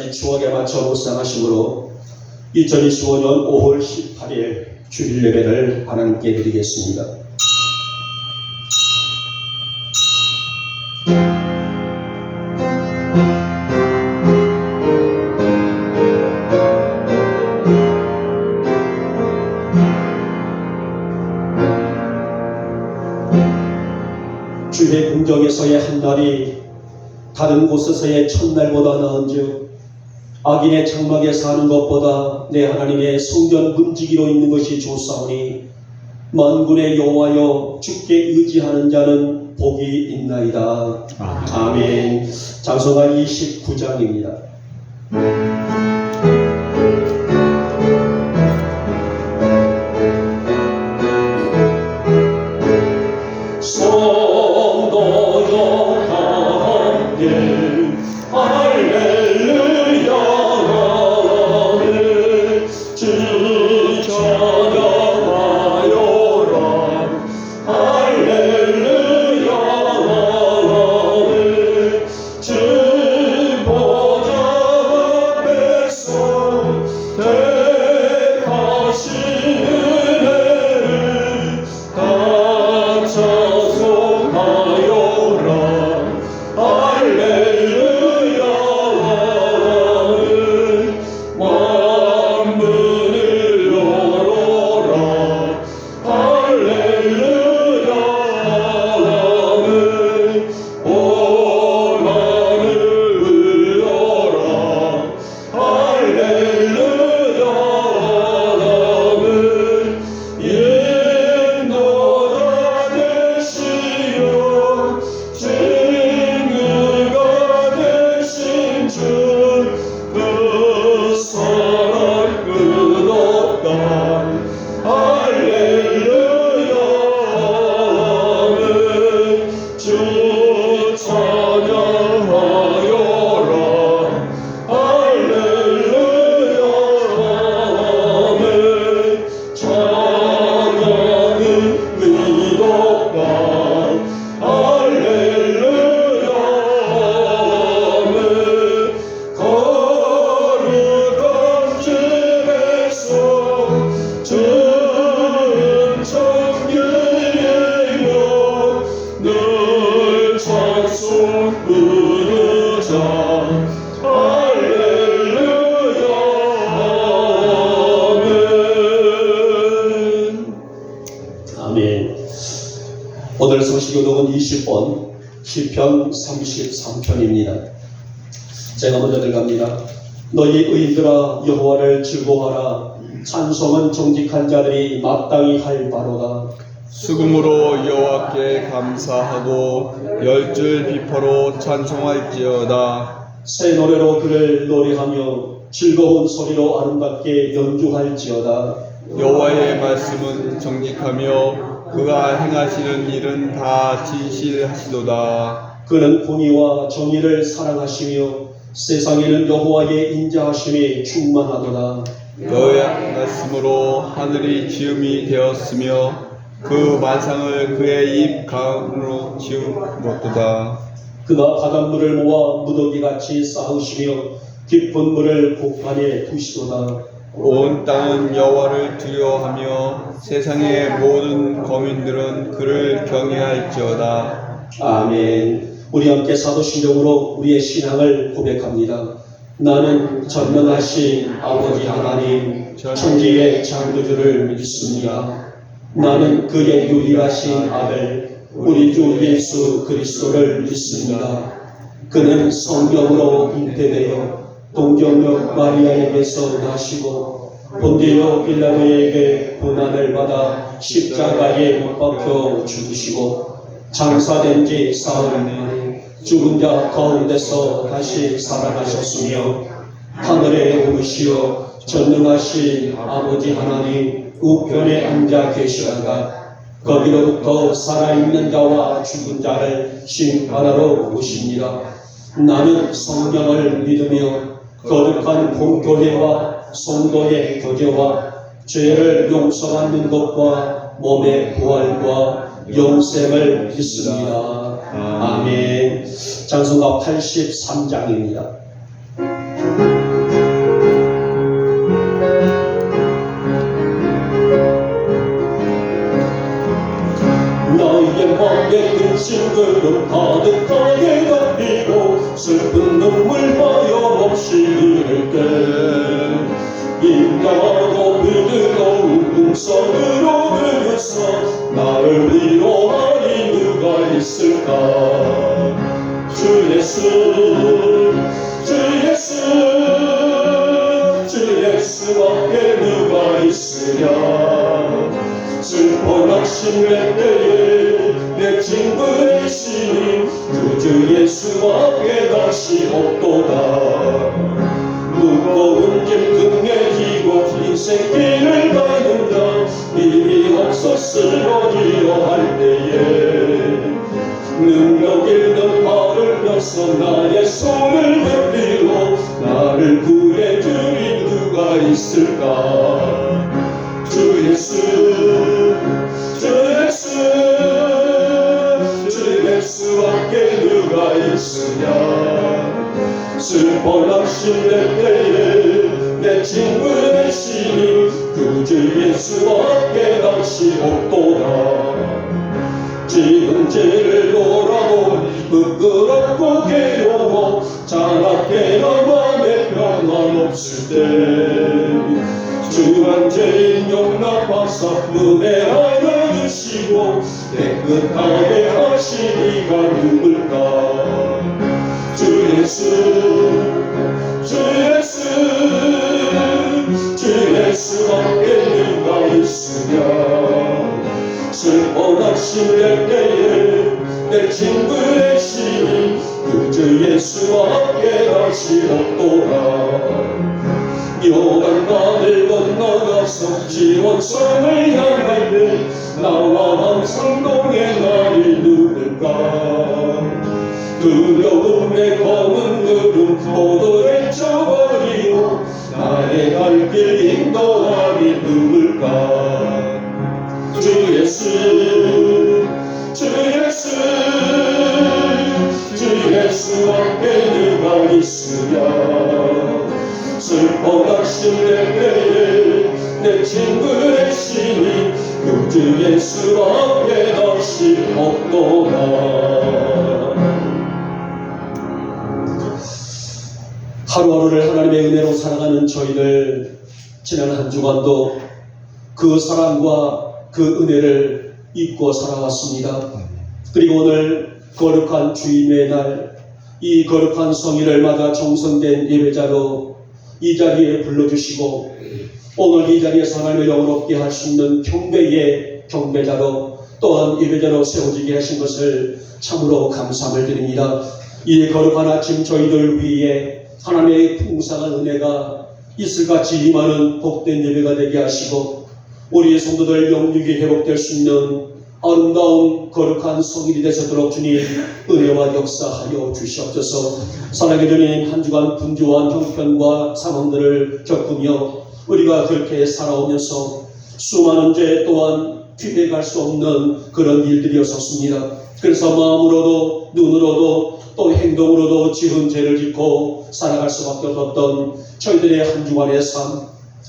가지 추억에 맞춰 묵상하심으로 2025년 5월 18일 주일 예배를 하나님께 드리겠습니다. 주의 궁정에서의 한 날이 다른 곳에서의 첫날보다 나은즉 악인의 장막에 사는 것보다 내 하나님의 성전 문지기로 있는 것이 좋사오니 만군의 여호와여 주께 의지하는 자는 복이 있나이다. 아멘. 장성가 29장입니다. 오늘 성시교독은 20번 시편 33편입니다. 제가 먼저 들어갑니다. 너희 의인들아 여호와를 즐거워하라. 찬송은 정직한 자들이 마땅히 할 바로다. 수금으로 여호와께 감사하고 열줄 비포로 찬송할지어다. 새 노래로 그를 노래하며 즐거운 소리로 아름답게 연주할지어다. 여호와의 말씀은 정직하며 그가 행하시는 일은 다 진실하시도다. 그는 공의와 정의를 사랑하시며 세상에는 여호와의 인자하심이 충만하도다. 너의 말씀으로 하늘이 지음이 되었으며 그 만상을 그의 입 가운으로 지음었도다. 그가 바닷물을 모아 무더기같이 쌓으시며 깊은 물을 곳간에 두시도다. 온 땅은 여호와를 두려워하며 세상의 모든 거민들은 그를 경외할지어다. 아멘. 우리 함께 사도신경으로 우리의 신앙을 고백합니다. 나는 전능하신 아버지 하나님 천지의 창조주를 믿습니다. 나는 그의 유일하신 아들 우리 주 예수 그리스도를 믿습니다. 그는 성령으로 잉태되어 동정녀 마리아에게서 나시고 본디오 빌라도에게 고난을 받아 십자가에 못 박혀 죽으시고 장사된 지 사흘 만에 죽은 자 가운데서 다시 살아나셨으며 하늘에 오르시어 전능하신 아버지 하나님 우편에 앉아 계시다가 거기로부터 살아있는 자와 죽은 자를 심판하러 오십니다. 나는 성령을 믿으며 거룩한 공교회와 성도의 교제와 죄를 용서받는 것과 몸의 부활과 영생을 믿습니다. 아멘. 찬송가 83장입니다. 무릎 가득하게 덮이고 슬픈 눈물 하염없이 흐를 때 인자하고 부드러운 음성으로 부르서 나를 위로하리 누가 있을까. 주 예수 주 예수 주 예수밖에 누가 있으랴. 슬퍼 낙심할 때에 내 친구 되시니 그 주 예수밖에 다시 없도다. 무거운 짐 등에 지고 인생길을 가는다. 힘이 없어 쓰러지려 할 때에 능력 있는 발을 펴서 나의 손을 내밀어 나를 구해주리 누가 있을까. 주 예수 주 예수 주 예수밖에 누가 있으랴. 슬퍼 낙심될 때에 내 친구 되시니 그 주 예수밖에 다시 없도다. 지금 죄를 돌아보니 부끄럽고 괴로워 자나깨나 맘에 평안 없을 때 주한 죄인 용납하사 은혜하여 주시고 깨끗하게 하시니가 누굴까. 주 예수 주 예수 주 예수밖에 누가 있으랴. 슬퍼 낙심될 때에 내 친구 되시니 그 주 예수밖에 다시 없도다. 요단강을 건너가서 지원성을 향할 때 나와 항상 동행하리 누굴까. 두려움에 검은 구름 모두 헤쳐버리고 나의 갈 길 인도하리 누굴까. 주 예수 주 예수 주 예수밖에 누가 있으랴. 슬퍼 낙심될 때에 내 친구 되시니 그 주 예수밖에 다시 없도다. 하루하루를 하나님의 은혜로 살아가는 저희들, 지난 한 주간도 그 사랑과 그 은혜를 잊고 살아왔습니다. 그리고 오늘 거룩한 주임의 날, 이 거룩한 성일을 맞아 정성된 예배자로 이 자리에 불러주시고 오늘 이 자리에서 하나님을 영원롭게 할 수 있는 경배의 경배자로 또한 예배자로 세워지게 하신 것을 참으로 감사함을 드립니다. 이 거룩한 아침 저희들 위에 하나님의 풍성한 은혜가 이슬같이 임하는 복된 예배가 되게 하시고 우리의 성도들 영육이 회복될 수 있는 아름다운 거룩한 성일이 되시도록 주님 은혜와 역사하여 주시옵소서. 사랑의 주님, 한 주간 분주한 형편과 상황들을 겪으며 우리가 그렇게 살아오면서 수많은 죄 또한 피해갈 수 없는 그런 일들이었었습니다. 그래서 마음으로도 눈으로도 또 행동으로도 지은 죄를 짓고 살아갈 수밖에 없었던 저희들의 한 주간의 삶,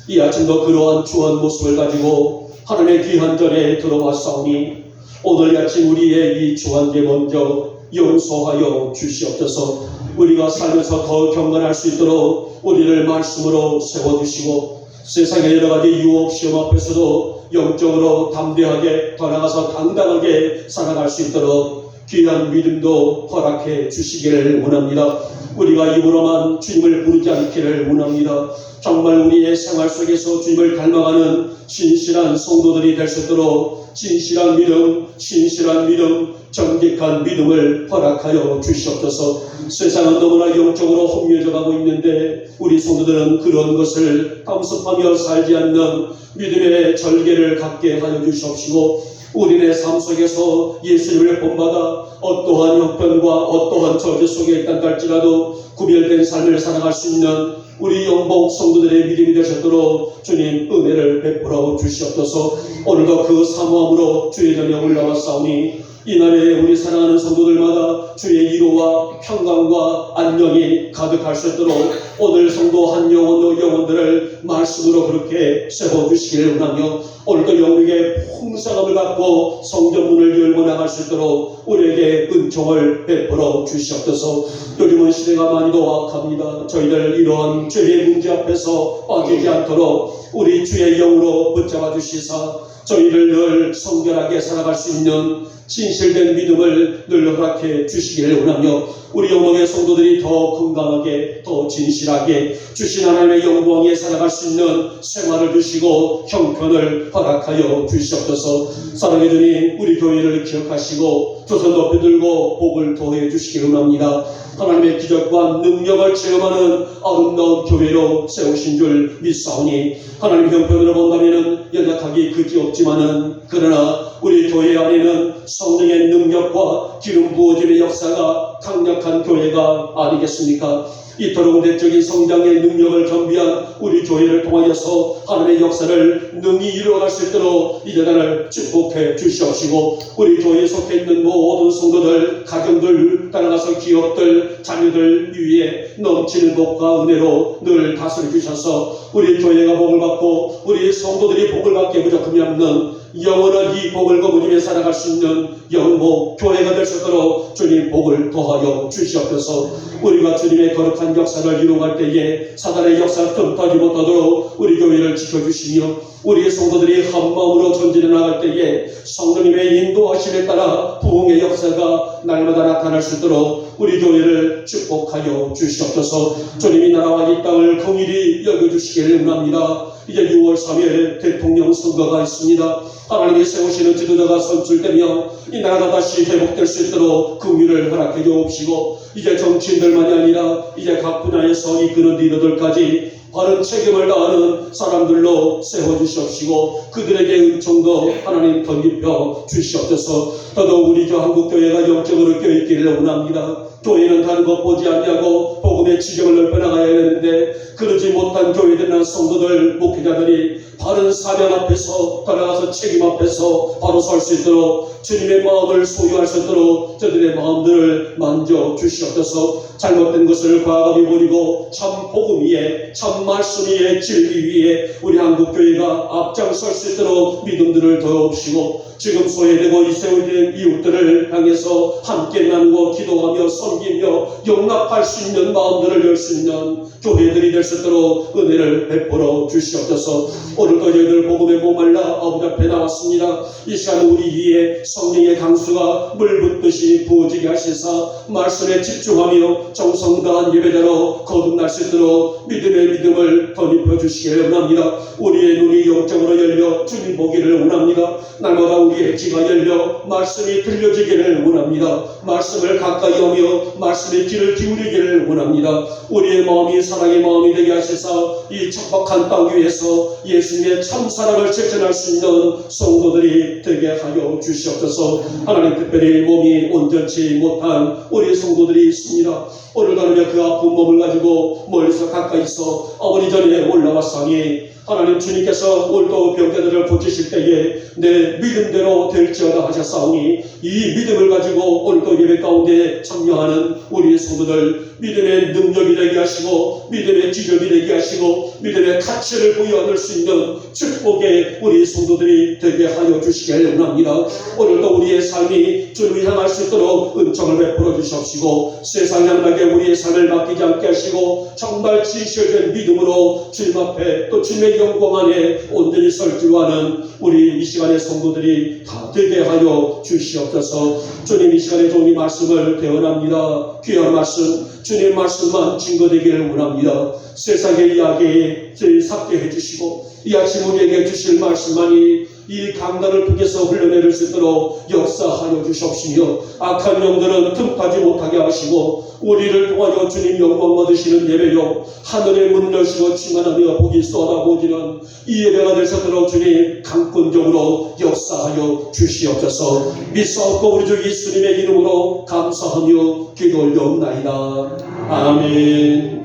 이 아침도 그러한 주한 모습을 가지고 하나님의 귀한 전에 들어왔사오니 오늘 아침 우리의 이 주한 죄 먼저 용서하여 주시옵소서. 우리가 살면서 더 경건할 수 있도록 우리를 말씀으로 세워주시고 세상의 여러 가지 유혹 시험 앞에서도 영적으로 담대하게 더 나아가서 당당하게 살아갈 수 있도록 귀한 믿음도 허락해 주시기를 원합니다. 우리가 입으로만 주님을 부르지 않기를 원합니다. 정말 우리의 생활 속에서 주님을 닮아가는 진실한 성도들이 될 수 있도록 진실한 믿음, 정직한 믿음을 허락하여 주시옵소서. 세상은 너무나 영적으로 혼미해져 가고 있는데 우리 성도들은 그런 것을 감습하며 살지 않는 믿음의 절개를 갖게 하여 주시옵시고 우리의 삶 속에서 예수님을 본받아 어떠한 형편과 어떠한 저주 속에 있다 할지라도 구별된 삶을 살아갈 수 있는 우리 영복 성도들의 믿음이 되셨도록 주님 은혜를 베풀어 주시옵소서. 오늘도 그 사모함으로 주의 전에 올라왔사오니 이날에 우리 사랑하는 성도들마다 주의 위로와 평강과 안녕이 가득할 수 있도록 오늘 성도 한 영혼도 영혼들을 말씀으로 그렇게 세워주시기를 원하며 오늘도 영육의 풍성함을 갖고 성전문을 열고 나갈 수 있도록 우리에게 은총을 베풀어 주시옵소서. 요즘은 시대가 많이도 악합니다. 저희들 이러한 죄의 문제 앞에서 빠지지 않도록 우리 주의 영으로 붙잡아 주시사 저희를 늘 성결하게 살아갈 수 있는 진실된 믿음을 늘 허락해 주시기를 원하며 우리 영혼의 성도들이 더 건강하게 더 진실하게 주신 하나님의 영광에 살아갈 수 있는 생활을 주시고 형편을 허락하여 주시옵소서. 사랑해 주님, 우리 교회를 기억하시고 두 손 높이 들고 복을 더해 주시기를 원합니다. 하나님의 기적과 능력을 체험하는 아름다운 교회로 세우신 줄 믿사오니 하나님 형편으로 본다면 연약하기 그지없지만은 그러나 우리 교회 안에는 성령의 능력과 기름 부어짐의 역사가 강력한 교회가 아니겠습니까? 이토록 내적인 성장의 능력을 겸비한 우리 교회를 통하여서 하나님의 역사를 능히 이루어갈 수 있도록 이제 나를 축복해 주시옵시고 우리 교회에 속해 있는 모든 성도들, 가정들, 따라가서 기업들, 자녀들 위에 넘치는 복과 은혜로 늘 다스려 주셔서 우리 교회가 복을 받고 우리 성도들이 복을 받게 부족함이 없는 영원한 이 복을 거두며 살아갈 수 있는 영목 교회가 될 수 있도록 주님 복을 더하여 주시옵소서. 우리가 주님의 거룩한 역사를 이루어갈 때에 사단의 역사를 틈타지 못하도록 우리 교회를 지켜주시며 우리의 성도들이 한 마음으로 전진해 나갈 때에 성령님의 인도하심에 따라 부흥의 역사가 날마다 나타날 수 있도록 우리 교회를 축복하여 주시옵소서. 주님이 나라와 이 땅을 긍휼히 여겨주시기를 원합니다. 이제 6월 3일 대통령 선거가 있습니다. 하나님이 세우시는 지도자가 선출되며 이 나라가 다시 회복될 수 있도록 긍휼을 허락해 주옵시고 이제 정치인들만이 아니라 이제 각 분야에서 이끄는 리더들까지 바른 책임을 다하는 사람들로 세워주시옵시고 그들에게 은총도 하나님 덧입혀 주시옵소서. 더더욱 우리 한국교회가 영적으로 껴있기를 원합니다. 교회는 다른 것 보지 않냐고 복음의 지경을 넓혀나가야 되는데 그러지 못한 교회들이나 성도들, 목회자들이 바른 사명 앞에서 따라가서 책임 앞에서 바로 설 수 있도록 주님의 마음을 소유할 수 있도록 저들의 마음들을 만져 주시옵소서. 잘못된 것을 과감히 버리고 참 복음 위에 참 말씀 위에 진리 위에 우리 한국교회가 앞장설 수 있도록 믿음들을 더옵시고 지금 소외되고 이세워진 이웃들을 향해서 함께 나누고 기도하며 섬기며 용납할 수 있는 마음들을 열 수 있는 교회들이 될 수 있도록 은혜를 베풀어 주시옵소서. 오늘도 저희들 복음에 목말라 아버지 앞에 나왔습니다. 이 시간 우리 위에 성령의 강수가 물 붓듯이 부어지게 하시사 말씀에 집중하며 정성 다한 예배자로 거듭날 수 있도록 믿음의 믿음을 덧입혀 주시기를 원합니다. 우리의 눈이 영적으로 열려 주님 보기를 원합니다. 날마다 우리의 귀가 열려 말씀이 들려지기를 원합니다. 말씀을 가까이 오며 말씀의 귀를 기울이기를 원합니다. 우리의 마음이 사랑의 마음이 되게 하시사 이 척박한 땅 위에서 예수님의 참 사랑을 실천할 수 있는 성도들이 되게 하여 주시옵소서. 하나님 특별히 몸이 온전치 못한 우리 성도들이 있습니다. 오늘 나누며 그 아픈 몸을 가지고 멀리서 가까이서 아버지 전에 올라왔사니 하나님 주님께서 오늘도 병자들을 고치실 때에 내 믿음대로 될지어다 하셨사오니 이 믿음을 가지고 오늘도 예배 가운데 참여하는 우리 성도들 믿음의 능력이 되게 하시고 믿음의 지적이 되게 하시고 믿음의 가치를 부여할 수 있는 축복의 우리 성도들이 되게 하여 주시기를 원합니다. 오늘도 우리의 삶이 주님을 향할 수 있도록 은총을 베풀어 주시옵시고 세상 향락에 우리의 삶을 맡기지 않게 하시고 정말 진실된 믿음으로 주님 앞에 또 주님의 영광 안에 온전히 설 줄 아는 우리 이 시간의 성도들이 다 되게 하여 주시옵소서. 주님 이 시간에 좋은 이 말씀을 대언합니다. 귀한 말씀 주님의 말씀만 증거되기를 원합니다. 세상의 이야기에 저희 삭게 해주시고 이 아침 우리에게 주실 말씀만이 이 강단을 통해서 흘러내릴 수 있도록 역사하여 주시옵시며 악한 영들은 틈타지 못하게 하시고 우리를 통하여 주님 영광 받으시는 예배요 하늘의 문을 여시고 충만하며 복이 쏟아부어지는 이 예배가 될 수 있도록 주님 강권적으로 역사하여 주시옵소서. 믿사옵고 우리 주 예수님의 이름으로 감사하며 기도 올려옵나이다. 아멘.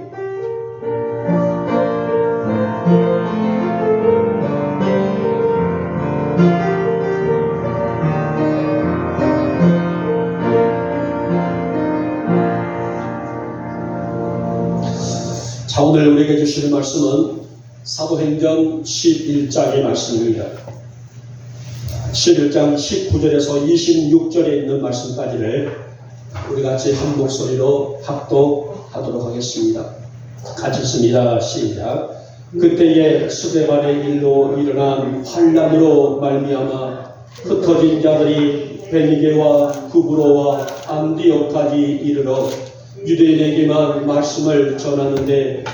주시는 말씀은 사도행전 11장의 말씀입니다. 11장 19절에서 26절에 있는 말씀까지를 우리 같이 한 목소리로 합독하도록 하겠습니다. 같이 읽습니다. 시작. 그때에 스데반의 일로 일어난 환란으로 말미암아 흩어진 자들이 베니게와 구브로와 안디옥까지 이르러 유대인에게만 말씀을 전하는데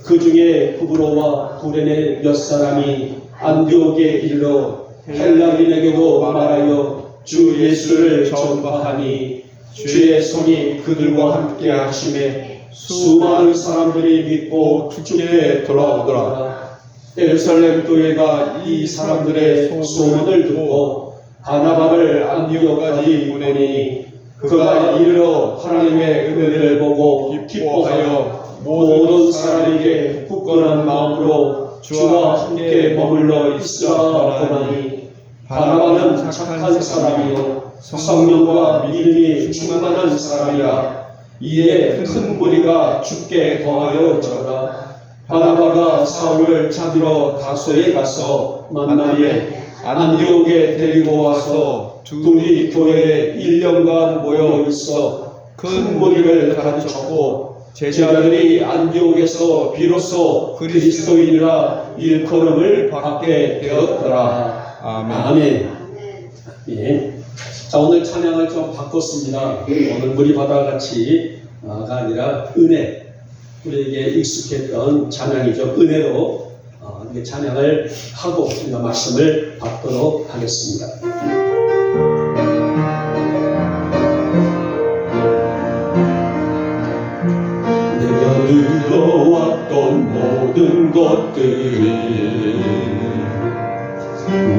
그 중에 구브로와 구레네 몇 사람이 안디옥에 이르러 헬라인에게도 말하여 주 예수를 전파하니 주의 손이 그들과 함께 하심에 수많은 사람들이 믿고 주께 돌아오더라. 예루살렘 교회가 이 사람들의 소문을 듣고 바나바를 안디옥까지 보내니 그가 이르러 하나님의 은혜를 보고 기뻐하여 모든 사람에게 굳건한 마음으로 주와 함께 머물러 있으라 보나니 바나바는 착한 사람이요 성령과 믿음이 충만한 사람이라. 이에 큰 무리가 주께 거하여져라. 바나바가 사울을 찾으러 다소에 가서 만나에 안디옥에 데리고 와서 둘이 교회에 1년간 모여 있어 큰 무리를 가르쳤고 제자들이 안디옥에서 비로소 그리스도인이라 일컬음을 받게 되었더라. 아멘. 예. 자, 오늘 찬양을 좀 바꿨습니다. 오늘 무리바다와 같이가 아니라 은혜, 우리에게 익숙했던 찬양이죠. 은혜로 이렇게 찬양을 하고 우리가 말씀을 받도록 하겠습니다. 내가 눌러왔던 모든 것들이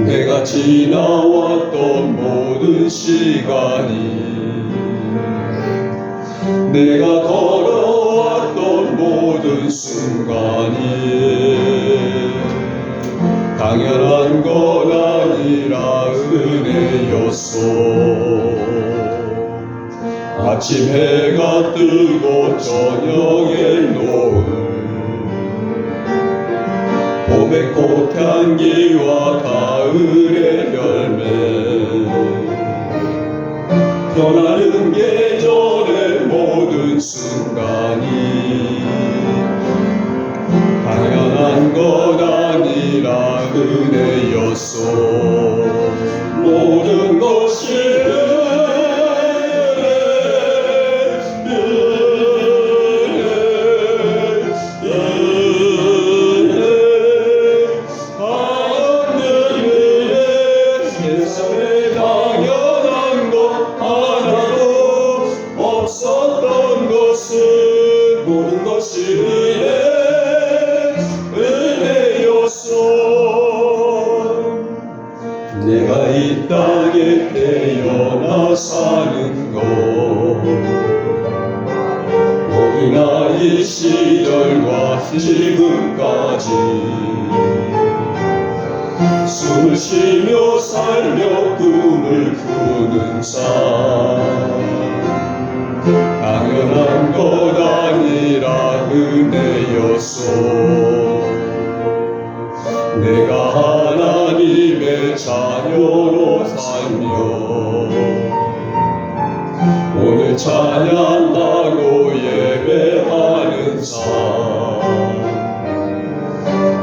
내가 지나왔던 모든 시간이 내가 걸어왔던 모든 순간이 당연한 건 아니라 은혜였어. 아침 해가 뜨고 저녁에 노을 봄의 꽃향기와 가을의 열매 변하는 계절의 모든 순간이 당연한 것 아니라 은혜였어. 모든 것이 내가 이 땅에 태어나 사는 것 어린아이 시절과 지금까지 숨을 쉬며 살며 꿈을 꾸는 삶 당연한 것 아니라 은혜였어. 내가 하나님의 자녀로 살며 오늘 찬양하고 예배하는 삶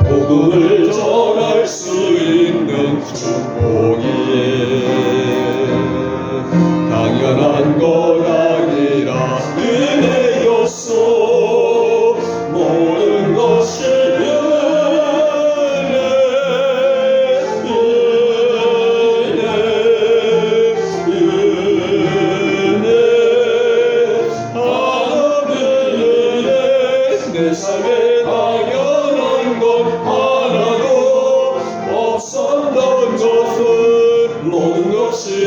복음을 전할 수 있는 축복이 당연한 것 아니라 은혜였어. 모든 것이 내 삶에 당연한 것 하나도 없었던 것은 모든 것이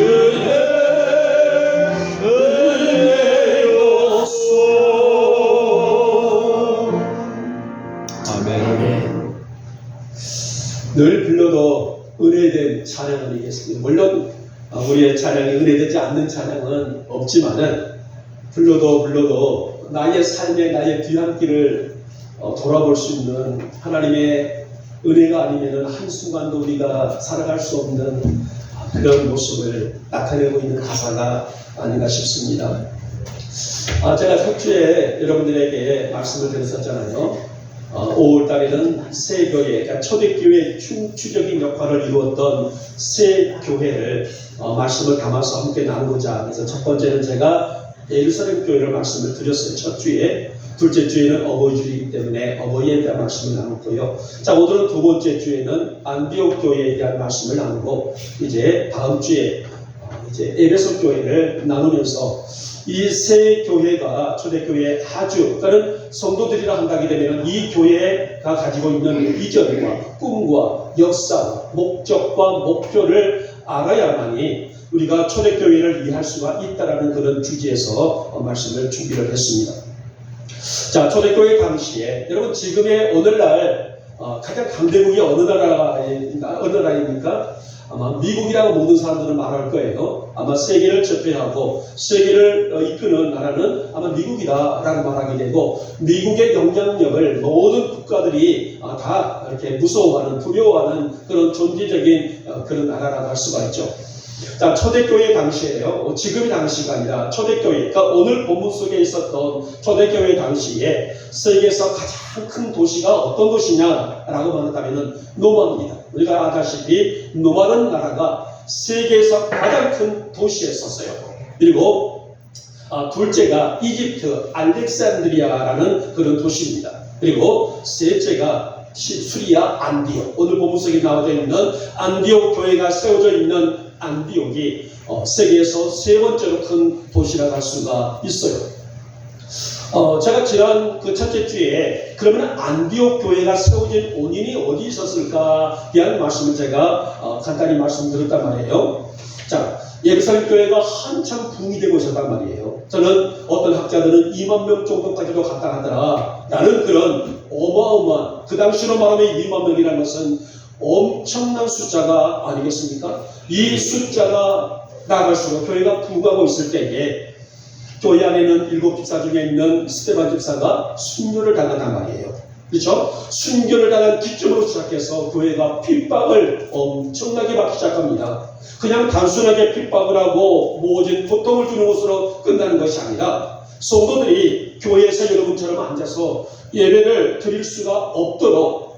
은혜였어. 아멘. 늘 불러도 은혜된 찬양 아니겠습니까? 물론 우리의 찬양이 은혜되지 않는 찬양은 없지만은 불러도 나의 삶의 나의 뒤안길을 돌아볼 수 있는 하나님의 은혜가 아니면 한순간도 우리가 살아갈 수 없는 그런 모습을 나타내고 있는 가사가 아닌가 싶습니다. 제가 첫 주에 여러분들에게 말씀을 드렸었잖아요. 5월달에는 새 교회, 그러니까 초대교회의 중추적인 역할을 이루었던 새 교회를 말씀을 담아서 함께 나누고자. 그래서 첫 번째는 제가 예루살렘 교회를 말씀을 드렸어요. 첫 주에. 둘째 주에는 어버이주이기 때문에 어버이에 대한 말씀을 나눴고요. 자, 오늘은 두 번째 주에는 안디옥 교회에 대한 말씀을 나누고, 이제 다음 주에 이제 에베소 교회를 나누면서 이 세 교회가 초대교회의 하주, 그러니까 성도들이라 한다게 되면 이 교회가 가지고 있는 비전과 꿈과 역사와 목적과 목표를 알아야만이 우리가 초대교회를 이해할 수가 있다라는 그런 주제에서 말씀을 준비를 했습니다. 자, 초대교회 당시에 여러분 지금의 오늘날 가장 강대국이 어느 나라입니까? 아마 미국이라고 모든 사람들은 말할 거예요. 아마 세계를 제패하고 세계를 이끄는 나라는 아마 미국이다라고 말하게 되고, 미국의 영향력을 모든 국가들이 다 이렇게 무서워하는, 두려워하는 그런 존재적인 그런 나라라고 할 수가 있죠. 자, 초대교회 당시에요. 지금의 당시가 아니라 초대교회, 그러니까 오늘 본문 속에 있었던 초대교회 당시에 세계에서 가장 큰 도시가 어떤 도시냐라고 말한다면 로마입니다. 우리가 아다시피 로마는 나라가 세계에서 가장 큰 도시에 있었어요. 그리고 둘째가 이집트 알렉산드리아라는 그런 도시입니다. 그리고 셋째가 수리아 안디옥, 오늘 본문 속에 나와져 있는 안디옥 교회가 세워져 있는 안디옥이 세계에서 세 번째로 큰 도시라고 할 수가 있어요. 제가 지난 그 첫째 주에 그러면 안디옥 교회가 세워진 원인이 어디 있었을까 대한 말씀을 제가 간단히 말씀드렸단 말이에요. 자, 예루살렘 교회가 한참 붕이 되고 있었단 말이에요. 저는 어떤 학자들은 2만 명 정도까지도 갔다 하더라 라는 그런 어마어마한, 그 당시로 말하면 2만 명이라는 것은 엄청난 숫자가 아니겠습니까? 이 숫자가 나갈수록 교회가 부흥하고 있을 때에 교회 안에는 7 집사 중에 있는 스데반 집사가 순교를 당한단 말이에요. 그렇죠? 순교를 당한 기점으로 시작해서 교회가 핍박을 엄청나게 받기 시작합니다. 그냥 단순하게 핍박을 하고 모진 고통을 주는 것으로 끝나는 것이 아니라 성도들이 교회에서 여러분처럼 앉아서 예배를 드릴 수가 없도록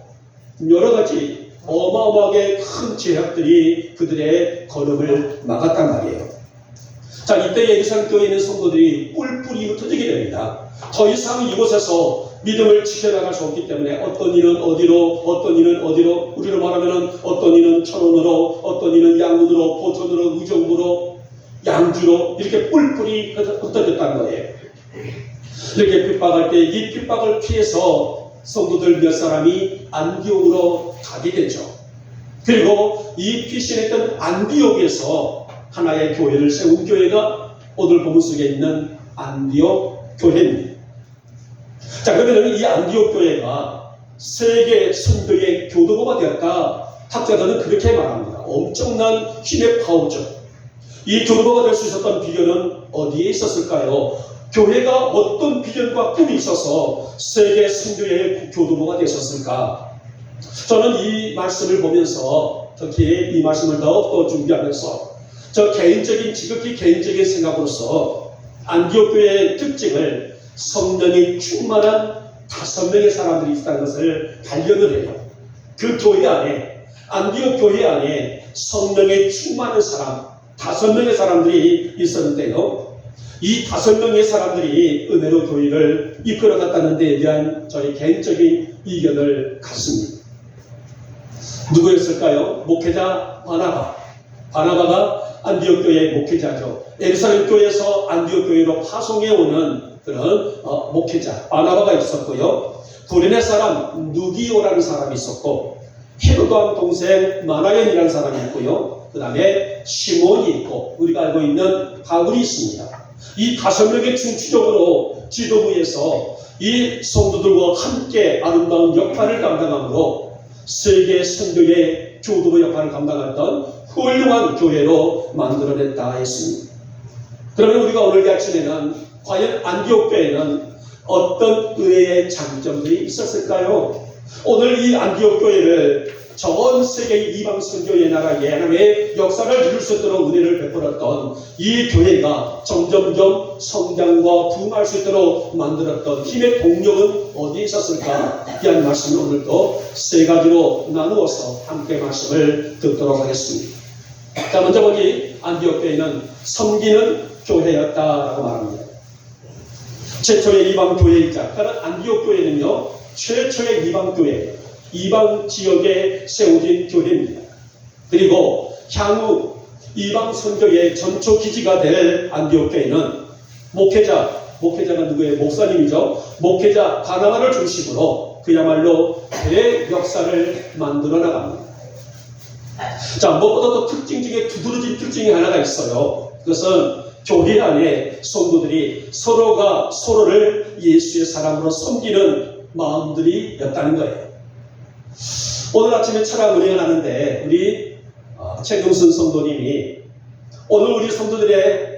여러 가지 어마어마하게 큰 제약들이 그들의 걸음을 막았단 말이에요. 자, 이때 예루살렘 교회에 있는 성도들이 뿔뿔이 흩어지게 됩니다. 더 이상 이곳에서 믿음을 지켜나갈 수 없기 때문에 어떤 이는 어디로, 어떤 이는 어디로, 우리로 말하면 어떤 이는 천원으로, 어떤 이는 양문으로, 보천으로, 의정부로, 양주로 이렇게 뿔뿔이 흩어졌다는 거예요. 이렇게 핍박할 때 이 핍박을 피해서 성도들 몇 사람이 안디옥으로 가게 되죠. 그리고 이 피신했던 안디옥에서 하나의 교회를 세운 교회가 오늘 본문 속에 있는 안디옥 교회입니다. 자, 그러면 이 안디옥 교회가 세계 선교의 교도소가 되었다. 학자들은 그렇게 말합니다. 엄청난 힘의 파워죠. 이 교도소가 될 수 있었던 비결은 어디에 있었을까요? 교회가 어떤 비전과 꿈이 있어서 세계 선교의 교도소가 되었을까? 저는 이 말씀을 보면서, 특히 이 말씀을 더욱더 준비하면서 저 개인적인, 지극히 개인적인 생각으로서 안디옥 교회의 특징을 성령이 충만한 5명의 사람들이 있다는 것을 발견을 해요. 그 교회 안에, 안디옥 교회 안에 성령의 충만한 사람 5명의 사람들이 있었는데요. 이 5명의 사람들이 은혜로 교회를 이끌어갔다는 데에 대한 저의 개인적인 이견을 갖습니다. 누구였을까요? 목회자 바나바. 바나바가 안디옥 교회의 목회자죠. 예루살렘 교회에서 안디옥 교회로 파송해 오는 그런 목회자 바나바가 있었고요. 구레네 사람 누기오라는 사람이 있었고, 헤로도 왕 동생 마나연이라는 사람이 있고요. 그 다음에 시몬이 있고, 우리가 알고 있는 바울이 있습니다. 이 5명의 중추적으로 지도부에서 이 성도들과 함께 아름다운 역할을 감당함으로 세계 선교의 교도부 역할을 감당했던 훌륭한 교회로 만들어냈다 했습니다. 그러면 우리가 오늘 아침에는 과연 안디옥 교회는 어떤 은혜의 장점들이 있었을까요? 오늘 이 안디옥 교회를 전 세계 이방 선교의 나라에 하나님의 역사를 이룰 수 있도록 은혜를 베풀었던 이 교회가 점점점 성장과 부흥할 수 있도록 만들었던 힘의 동력은 어디에 있었을까? 이 한 말씀을 오늘도 세 가지로 나누어서 함께 말씀을 듣도록 하겠습니다. 자, 먼저 보니 안디옥 교회는 섬기는 교회였다라고 말합니다. 최초의 이방 교회이자 그런 안디옥 교회는요, 최초의 이방 교회, 이방 지역에 세워진 교회입니다. 그리고 향후 이방 선교의 전초 기지가 될 안디옥 교회는 목회자가 누구예요? 목사님이죠. 목회자 바나바를 중심으로 그야말로 대 역사를 만들어 나갑니다. 자, 무엇보다 도 특징 중에 두드러진 특징이 하나가 있어요. 그것은 교회 안에 성도들이 서로가 서로를 예수의 사람으로 섬기는 마음들이었다는 거예요. 오늘 아침에 철학 은혜가 나는데 우리 최경순 성도님이 오늘 우리 성도들의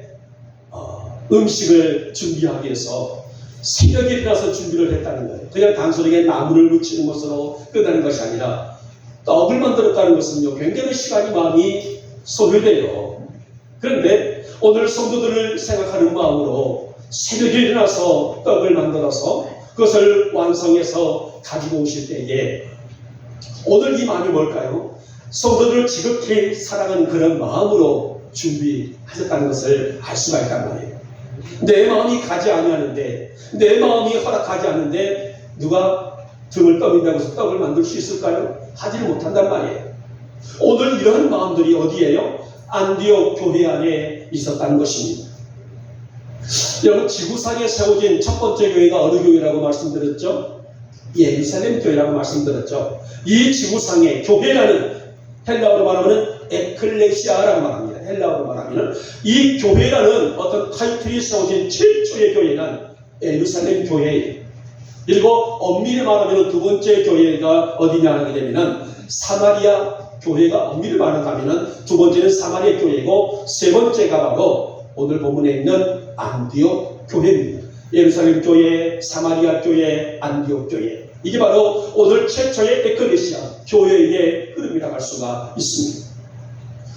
음식을 준비하기 위해서 새벽에 일어나서 준비를 했다는 거예요. 그냥 단순하게 나무를 묻히는 것으로 끝나는 것이 아니라 떡을 만들었다는 것은요, 굉장히 시간이 많이 소요돼요. 그런데 오늘 성도들을 생각하는 마음으로 새벽에 일어나서 떡을 만들어서 그것을 완성해서 가지고 오실 때에 오늘 이 마음이 뭘까요? 성도들을 지극히 사랑하는 그런 마음으로 준비하셨다는 것을 알 수가 있단 말이에요. 내 마음이 가지 아니하는데, 내 마음이 허락하지 않는데 누가 등을 떠민다고 해서 떡을 만들 수 있을까요? 하지를 못한단 말이에요. 오늘 이런 마음들이 어디에요? 안디옥 교회 안에 있었다는 것입니다. 여러분, 지구상에 세워진 첫 번째 교회가 어느 교회라고 말씀드렸죠? 예루살렘 교회라고 말씀드렸죠. 이 지구상의 교회라는, 헬라어로 말하면 에클레시아라고 말합니다. 헬라어로 말하면 이 교회라는 어떤 타이틀이 세워진 최초의 교회는 예루살렘 교회예요. 그리고 엄밀히 말하면 두 번째 교회가 어디냐 하게 되면 사마리아 교회가, 엄밀히 말하면 두 번째는 사마리아 교회고 세 번째가 바로 오늘 본문에 있는 안디옥 교회입니다. 예루살렘 교회, 사마리아 교회, 안디옥 교회. 이게 바로 오늘 최초의 에클레시아 교회의 흐름이라고 할 수가 있습니다.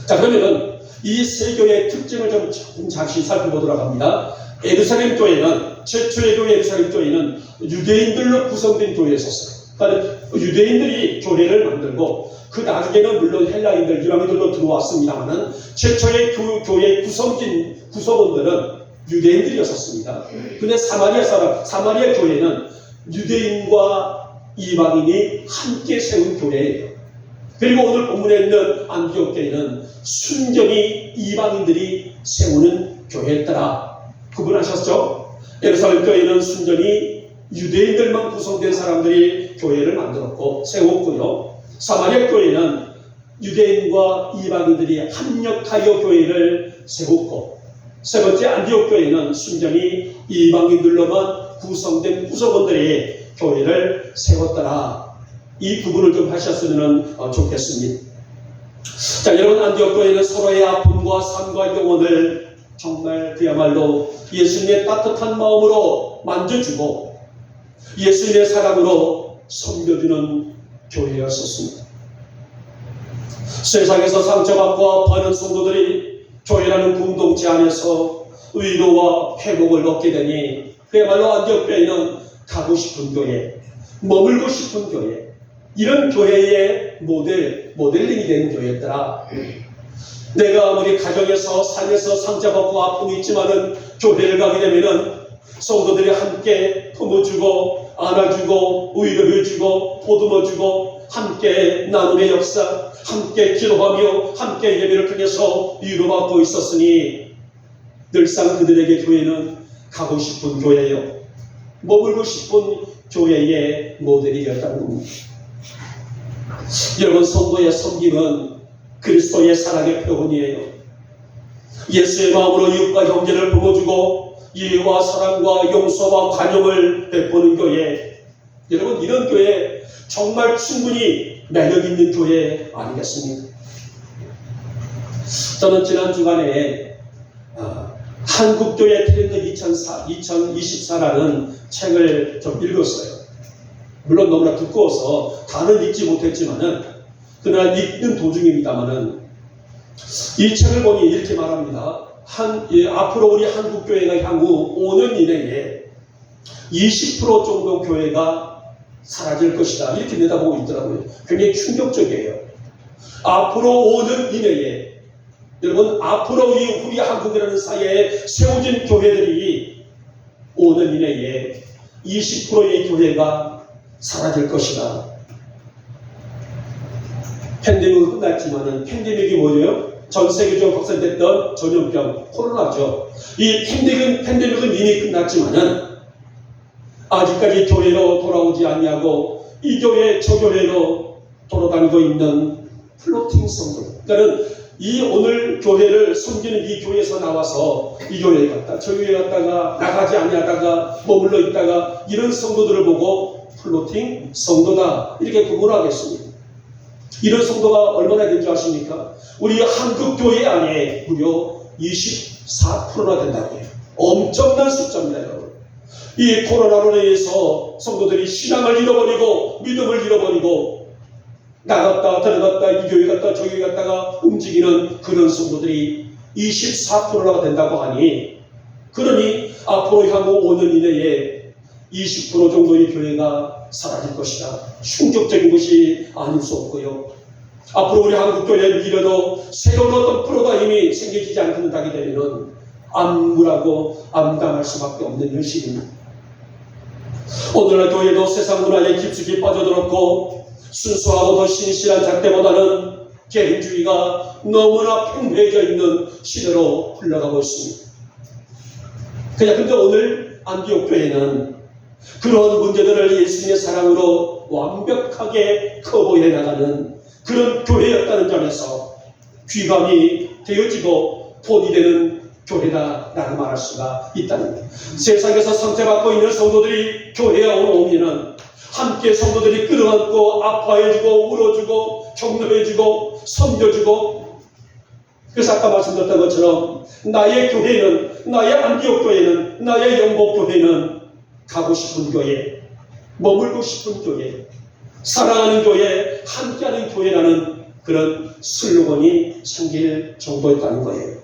자, 그러면은 이 세 교회의 특징을 좀 잠시 살펴보도록 합니다. 예루살렘 교회는, 최초의 교회 예루살렘 교회는 유대인들로 구성된 교회였었어요. 그러니까 유대인들이 교회를 만들고 그 나중에는 물론 헬라인들, 이방인들도 들어왔습니다만은 최초의 교회 구성원들은 유대인들이었었습니다. 근데 사마리아 교회는 유대인과 이방인이 함께 세운 교회예요. 그리고 오늘 본문에 있는 안디옥 교회는 순전히 이방인들이 세우는 교회였더라. 구분하셨죠? 예루살렘 교회는 순전히 유대인들만 구성된 사람들이 교회를 만들었고 세웠고요. 사마리아 교회는 유대인과 이방인들이 합력하여 교회를 세웠고, 세 번째 안디옥 교회는 순전히 이방인들로만 구성된 구성원들이 교회를 세웠더라. 이 구분을 좀 하셨으면 좋겠습니다. 자, 여러분, 안디옥 교회는 서로의 아픔과 삶과 영혼을 정말 그야말로 예수님의 따뜻한 마음으로 만져주고 예수님의 사랑으로 섬겨주는 교회였었습니다. 세상에서 상처받고 아파하는 성도들이 교회라는 공동체 안에서 위로와 회복을 얻게 되니 그야말로 안디옥 교회는 가고 싶은 교회, 머물고 싶은 교회, 이런 교회의 모델링이 되는 교회였더라. 내가 아무리 가정에서 삶에서 상처받고 아픔이 있지만은 교회를 가게 되면은 성도들이 함께 품어주고 안아주고 위로를 주고 보듬어주고 함께 나눔의 역사, 함께 기도하며 함께 예배를 통해서 위로받고 있었으니 늘상 그들에게 교회는 가고 싶은 교회요, 머물고 싶은 교회의 모델이 되었다는 겁니다. 여러분, 성도의 섬김은 그리스도의 사랑의 표현이에요. 예수의 마음으로 이웃과 형제를 품어주고 이해와 사랑과 용서와 관용을 베푸는 교회. 여러분, 이런 교회 정말 충분히 매력 있는 교회 아니겠습니까? 저는 지난 주간에 한국교회 트렌드 2024라는 책을 좀 읽었어요. 물론 너무나 두꺼워서 다는 읽지 못했지만은 그러나 읽는 도중입니다만은 이 책을 보니 이렇게 말합니다. 앞으로 우리 한국교회가 향후 5년 이내에 20% 정도 교회가 사라질 것이다. 이렇게 내다보고 있더라고요. 굉장히 충격적이에요. 앞으로 5년 이내에 여러분, 앞으로 우리 한국이라는 사회에 세워진 교회들이 5년 이내에 20%의 교회가 사라질 것이다. 팬데믹은 끝났지만은 팬데믹이 뭐예요? 전 세계적으로 확산됐던 전염병 코로나죠. 이 팬데믹은 이미 끝났지만은 아직까지 교회로 돌아오지 않냐고 이 교회 저 교회로 돌아다니고 있는 플로팅 성도. 그러니까는 이 오늘 교회를 섬기는 이 교회에서 나와서 이 교회에 갔다 저 교회에 갔다가 나가지 아니하다가 머물러 있다가 이런 성도들을 보고 플로팅 성도다 이렇게 구분하겠습니다. 이런 성도가 얼마나 된지 아십니까? 우리 한국 교회 안에 무려 24%나 된다고 해요. 엄청난 숫자입니다, 여러분. 이 코로나로 인해서 성도들이 신앙을 잃어버리고 믿음을 잃어버리고 나갔다 들어갔다 이 교회 갔다 저 교회 갔다가 움직이는 그런 성도들이 24%가 된다고 하니, 그러니 앞으로 향후 5년 이내에 20% 정도의 교회가 사라질 것이다. 충격적인 것이 아닐 수 없고요. 앞으로 우리 한국교회의 미래도 새로운 어떤 프로다임이 생겨지지 않는다게 되면 암울하고 암담할 수밖에 없는 현실입니다. 오늘날 교회도 세상 문화에 깊숙이 빠져들었고 순수하고 더 신실한 잣대보다는 개인주의가 너무나 팽배해져 있는 시대로 흘러가고 있습니다. 근데 오늘 안디옥 교회는 그런 문제들을 예수님의 사랑으로 완벽하게 커버해 나가는 그런 교회였다는 점에서 귀감이 되어지고 본이 되는 교회다라고 말할 수가 있다는 거예요. 세상에서 상처받고 있는 성도들이 교회에 오면은 함께 성도들이 끌어안고 아파해주고 울어주고 격려해주고 섬겨주고, 그래서 아까 말씀드렸던 것처럼 나의 교회는, 나의 안디옥 교회는, 나의 영복 교회는 가고 싶은 교회, 머물고 싶은 교회, 사랑하는 교회, 함께하는 교회라는 그런 슬로건이 생길 정도였다는 거예요.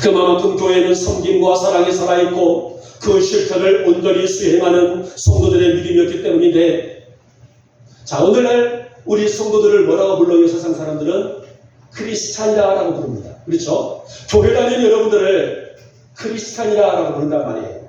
그만큼 교회는 섬김과 사랑에 살아있고 그 실천을 온전히 수행하는 성도들의 믿음이었기 때문인데, 자, 오늘날 우리 성도들을 뭐라고 불러요? 세상 사람들은 크리스찬이라고 부릅니다. 그렇죠? 교회 다니는 여러분들을 크리스찬이라고 부른단 말이에요.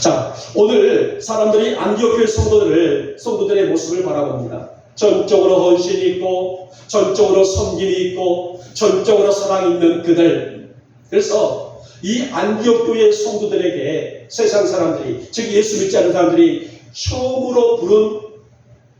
자, 오늘 사람들이 안디옥 교회 성도들의 모습을 바라봅니다. 전적으로 헌신이 있고, 전적으로 섬김이 있고, 전적으로 사랑이 있는 그들. 그래서 이 안디옥 교회 성도들에게 세상 사람들이, 즉 예수 믿지 않는 사람들이 처음으로 부른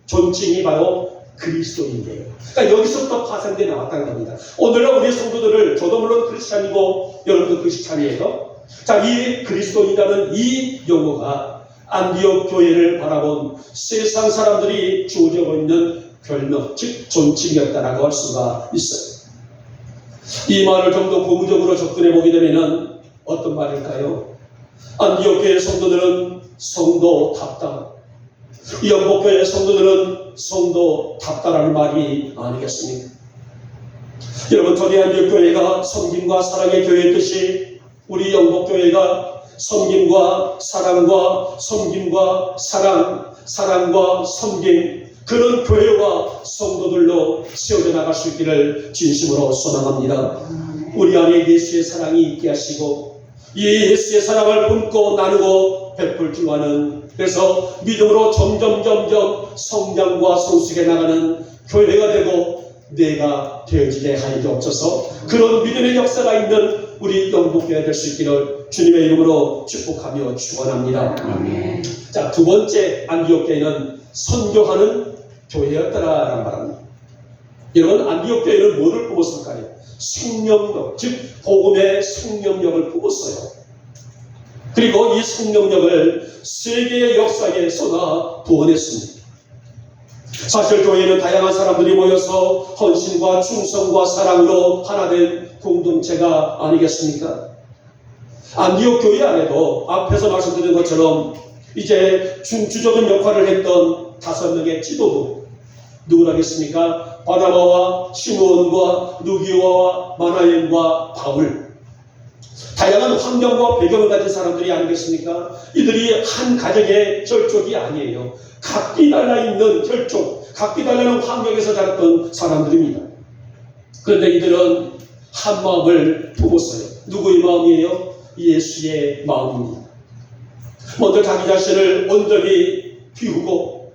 존칭이 바로 그리스도인이에요. 그러니까 여기서부터 파생돼 나왔다는 겁니다. 오늘날 우리 성도들을, 저도 물론 크리스찬이고 여러분도 크리스찬이에요. 자, 이 그리스도인이라는 이 용어가 안디옥 교회를 바라본 세상 사람들이 주어지고 있는 별명, 즉 존칭이었다라고 할 수가 있어요. 이 말을 좀 더 고무적으로 접근해 보게 되면 어떤 말일까요? 안디옥 교회 성도들은 성도답다, 영복 교회 성도들은 성도답다라는 말이 아니겠습니까? 여러분, 저희 안디옥 교회가 섬김과 사랑의 교회였듯이 우리 영복 교회가 섬김과 사랑과 섬김과 사랑과 섬김, 그런 교회와 성도들로 세워져 나갈 수 있기를 진심으로 소망합니다. 우리 안에 예수의 사랑이 있게 하시고 이 예수의 사랑을 품고 나누고 베풀 줄 아는, 그래서 믿음으로 점점 성장과 성숙해 나가는 교회가 되고 내가 되어지게 하여 주옵소서. 그런 믿음의 역사가 있는 우리 영복교회가 될 수 있기를 주님의 이름으로 축복하며 축원합니다. 자, 두 번째 안디옥 교회는 선교하는 교회였다라는 말합니다. 여러분, 안디옥 교회는 뭐를 품었을까요? 생명력, 즉 복음의 생명력을 품었어요. 그리고 이 생명력을 세계의 역사에 쏟아 부어냈습니다. 사실 교회는 다양한 사람들이 모여서 헌신과 충성과 사랑으로 하나 된 공동체가 아니겠습니까? 안디옥 교회 안에도 앞에서 말씀드린 것처럼 이제 중추적인 역할을 했던 5명의 지도부, 누구라겠습니까? 바나바와 시므온과 누기와와 마나엘과 바울. 다양한 환경과 배경을 가진 사람들이 아니겠습니까? 이들이 한 가정의 혈족이 아니에요. 각기 달라있는 혈족, 각기 달라있는 환경에서 자랐던 사람들입니다. 그런데 이들은 한 마음을 품었어요. 누구의 마음이에요? 예수의 마음입니다. 먼저 자기 자신을 온전히 비우고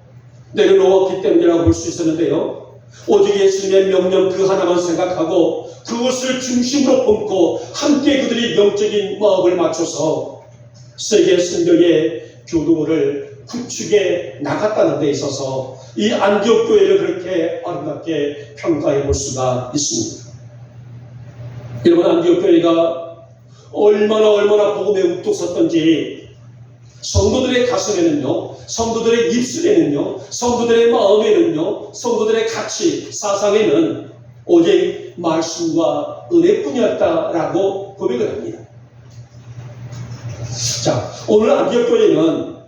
내려놓았기 때문이라고 볼 수 있었는데요. 오직 예수님의 명령 그 하나만 생각하고 그것을 중심으로 품고 함께 그들이 영적인 마음을 맞춰서 세계 성경의 교도를 구축해 나갔다는 데 있어서 이 안디옥 교회를 그렇게 아름답게 평가해 볼 수가 있습니다. 여러분, 안디옥 교회가 얼마나 복음에 우뚝 섰던지 성도들의 가슴에는요, 성도들의 입술에는요, 성도들의 마음에는요, 성도들의 가치, 사상에는 오직 말씀과 은혜뿐이었다라고 고백을 합니다. 자, 오늘 안디옥 교회는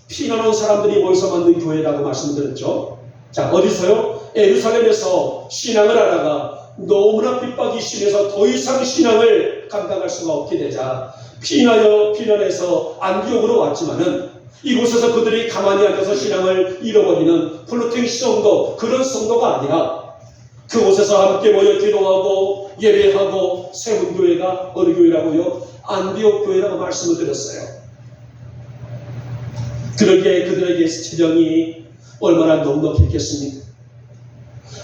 피난온 사람들이 모여서 만든 교회라고 말씀드렸죠. 자, 어디서요? 예루살렘에서 신앙을 하다가 너무나 핍박이 심해서 더 이상 신앙을 감당할 수가 없게 되자 피난해서 안디옥으로 왔지만은 이곳에서 그들이 가만히 앉아서 신앙을 잃어버리는 플로팅 성도, 그런 성도가 아니라 그곳에서 함께 모여 기도하고 예배하고 세운 교회가 어느 교회라고요? 안디옥 교회라고 말씀을 드렸어요. 그러기에 그들에게 재정이 얼마나 넉넉했겠습니까?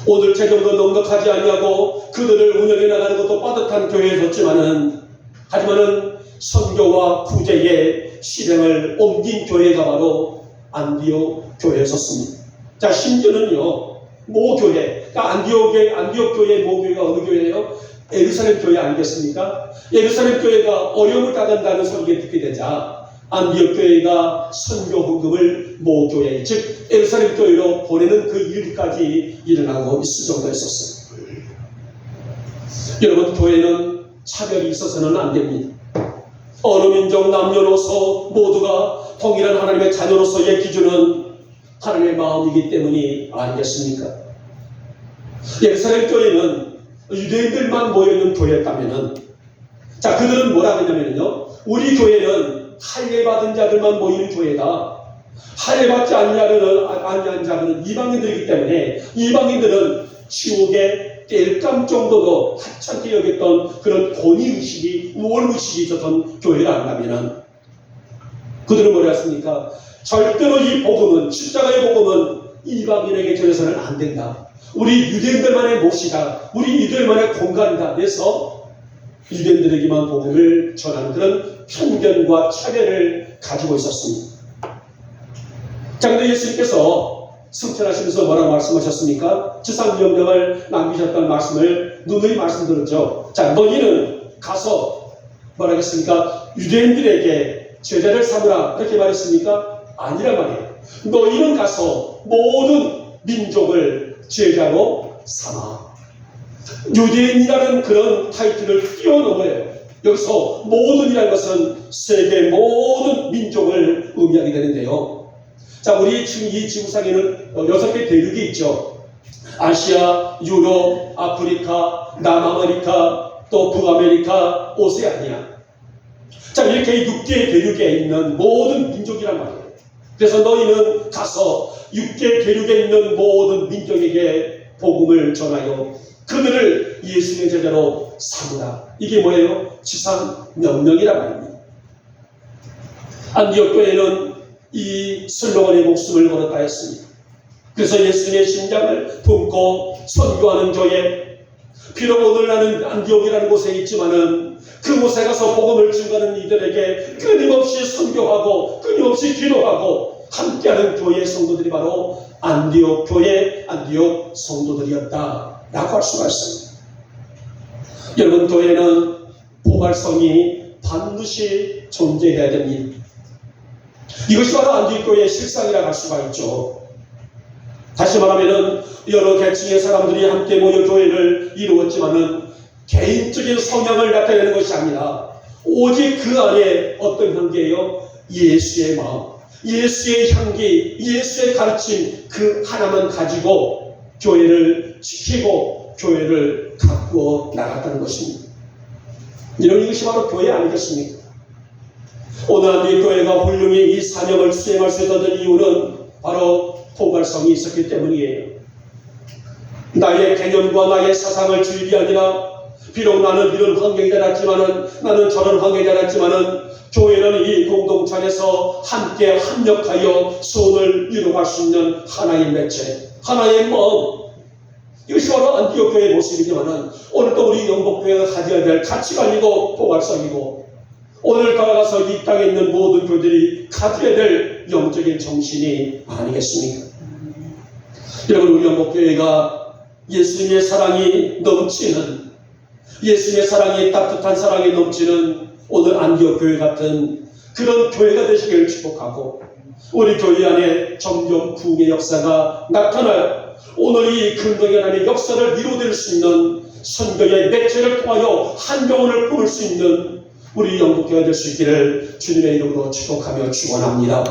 오늘 재정도 넉넉하지 아니하고 그들을 운영해 나가는 것도 빠듯한 교회였지만은, 하지만은 선교와 구제의 실행을 옮긴 교회가 바로 안디옥 교회였습니다. 자, 심지어는요, 모교회, 그러니까 안디옥 교회의 모교회가 어느 교회예요? 예루살렘 교회 아니겠습니까? 예루살렘 교회가 어려움을 당한다는 소리를 듣게 되자 안디옥 교회가 선교 헌금을 모교회, 즉 예루살렘 교회로 보내는 그 일까지 일어나고 있을 정도였었어요. 여러분, 교회는 차별이 있어서는 안 됩니다. 어느 민족 남녀노소 모두가 동일한 하나님의 자녀로서의 기준은 하나님의 마음이기 때문이 아니겠습니까? 예루살렘 교회는 유대인들만 모여있는 교회였다면은, 자, 그들은 뭐라고 했냐면요, 우리 교회는 할례받은 자들만 모이는 교회다. 할례받지 아니한 자들은 이방인들이기 때문에 이방인들은 지옥에 땔감 정도도 하찮게 여겼던 그런 권위의식이, 우월의식이 있었던 교회가 아니라면 그들은 뭐라 했습니까? 절대로 이 복음은, 십자가의 복음은 이방인에게 전해서는 안 된다. 우리 유대인들만의 몫이다. 우리 유대인만의 공간이다. 그래서 유대인들에게만 복음을 전하는 그런 편견과 차별을 가지고 있었습니다. 자, 근데 예수님께서 승천하시면서 뭐라고 말씀하셨습니까? 지상명령을 남기셨다는 말씀을 누누이 말씀드렸죠. 자, 너희는 가서 뭐라 했습니까? 유대인들에게 제자를 삼으라, 그렇게 말했습니까? 아니란 말이에요. 너희는 가서 모든 민족을 제자로 삼아. 유대인이라는 그런 타이틀을 뛰어넘어요. 여기서 모든이라는 것은 세계 모든 민족을 의미하게 되는데요. 자, 우리 지금 이 지구상에는 6개 대륙이 있죠. 아시아, 유럽, 아프리카, 남아메리카, 또 북아메리카, 오세아니아. 자, 이렇게 6개의 대륙에 있는 모든 민족이란 말이에요. 그래서 너희는 가서 6개 대륙에 있는 모든 민족에게 복음을 전하여 그들을 예수님의 제자로 삼으라. 이게 뭐예요? 지상 명령이란 말입니다. 안디옥 교회는 이 슬로건의 목숨을 걸었다 했습니다. 그래서 예수님의 심장을 품고 선교하는 교회, 비록 오늘 나는 안디옥이라는 곳에 있지만은 그곳에 가서 복음을 증거하는 이들에게 끊임없이 선교하고 끊임없이 기도하고 함께하는 교회의 성도들이 바로 안디옥 교회, 안디옥 성도들이었다라고 할 수가 있습니다. 여러분, 교회는 포괄성이 반드시 존재해야 됩니다. 이것이 바로 안디옥 교회의 실상이라고 할 수가 있죠. 다시 말하면 여러 계층의 사람들이 함께 모여 교회를 이루었지만은 개인적인 성향을 나타내는 것이 아니라 오직 그 안에 어떤 향기예요? 예수의 마음, 예수의 향기, 예수의 가르침 그 하나만 가지고 교회를 지키고 교회를 가꾸어 나갔다는 것입니다. 이것이 바로 교회 아니겠습니까? 오늘 한국 교회가 훌륭히 이 사명을 수행할 수 있었던 이유는 바로 포괄성이 있었기 때문이에요. 나의 개념과 나의 사상을 주입이 아니라 비록 나는 이런 환경이 자랐지만은 나는 저런 환경이 자랐지만은 교회는 이 공동체 안에서 함께 합력하여 소원을 이루어갈 수 있는 하나의 매체, 하나의 마음. 이것이 바로 안디옥 교회의 모습이지만은 오늘도 우리 영복교회가 가져야 될 가치관이고 포괄성이고 오늘 따라가서 이 땅에 있는 모든 교회들이 가져야 될 영적인 정신이 아니겠습니까? 여러분, 우리 영복교회가 예수님의 사랑이 넘치는, 예수님의 사랑이 따뜻한 사랑이 넘치는 오늘 안디옥 교회 같은 그런 교회가 되시기를 축복하고 우리 교회 안에 점점 부흥의 역사가 나타나요. 오늘 이 근동의 하나님의 역사를 이루어낼 수 있는 선교의 매체를 통하여 한 영혼을 품을 수 있는 우리 영국교회가 될 수 있기를 주님의 이름으로 축복하며 축원합니다.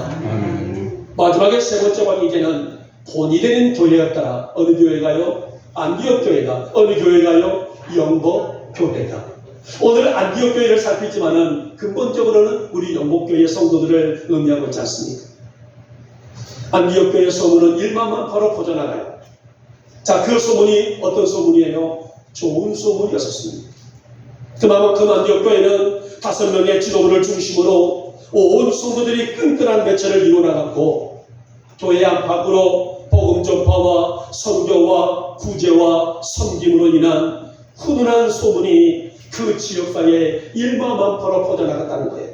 마지막에 세 번째 관계는 본이 되는 교회였더라. 어느 교회가요? 안디옥 교회가. 어느 교회가요? 영복 교회가. 오늘 안디옥 교회를 살피지만은 근본적으로는 우리 영복교회 성도들을 의미하고 있지 않습니까? 안디옥 교회 소문은 1만만 바로 퍼져나가요. 자, 그 소문이 어떤 소문이에요? 좋은 소문이었습니다. 그만큼 안디옥 교회는 5명의 지도부를 중심으로 온 성도들이 끈끈한 매체를 이루어나갔고 교회 안팎으로 복음 전파와 선교와 구제와 섬김으로 인한 훈훈한 소문이 그 지역사회에 일마만파로 퍼져나갔다는 거예요.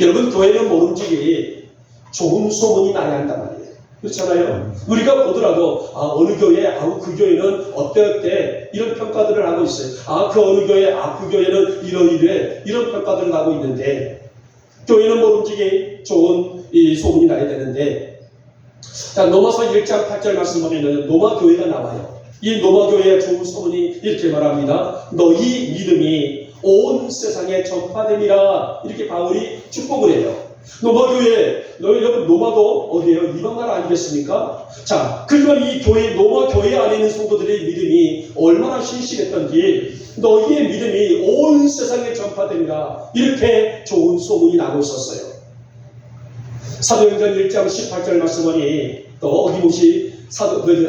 여러분, 교회는 모름지기 좋은 소문이 나야 한단 말이에요. 그렇잖아요. 우리가 보더라도 어느 교회, 그 교회는 어때 이런 평가들을 하고 있어요. 그 어느 교회, 그 교회는 이래 이런 평가들을 하고 있는데 교회는 모름지기 좋은 이 소문이 나야 되는데, 자, 로마서 1장 8절 말씀 보면 로마 교회가 나와요. 이 로마 교회의 좋은 소문이 이렇게 말합니다. 너희 믿음이 온 세상에 전파됨이라. 이렇게 바울이 축복을 해요. 로마 교회, 여러분 로마도 어디예요? 이방 나라 아니겠습니까? 자, 그러면 이 교회, 로마 교회 안에 있는 성도들의 믿음이 얼마나 신실했던지 너희의 믿음이 온 세상에 전파됨이라. 이렇게 좋은 소문이 나고 있었어요. 사도행전 1장 18절 말씀하니 또 어김없이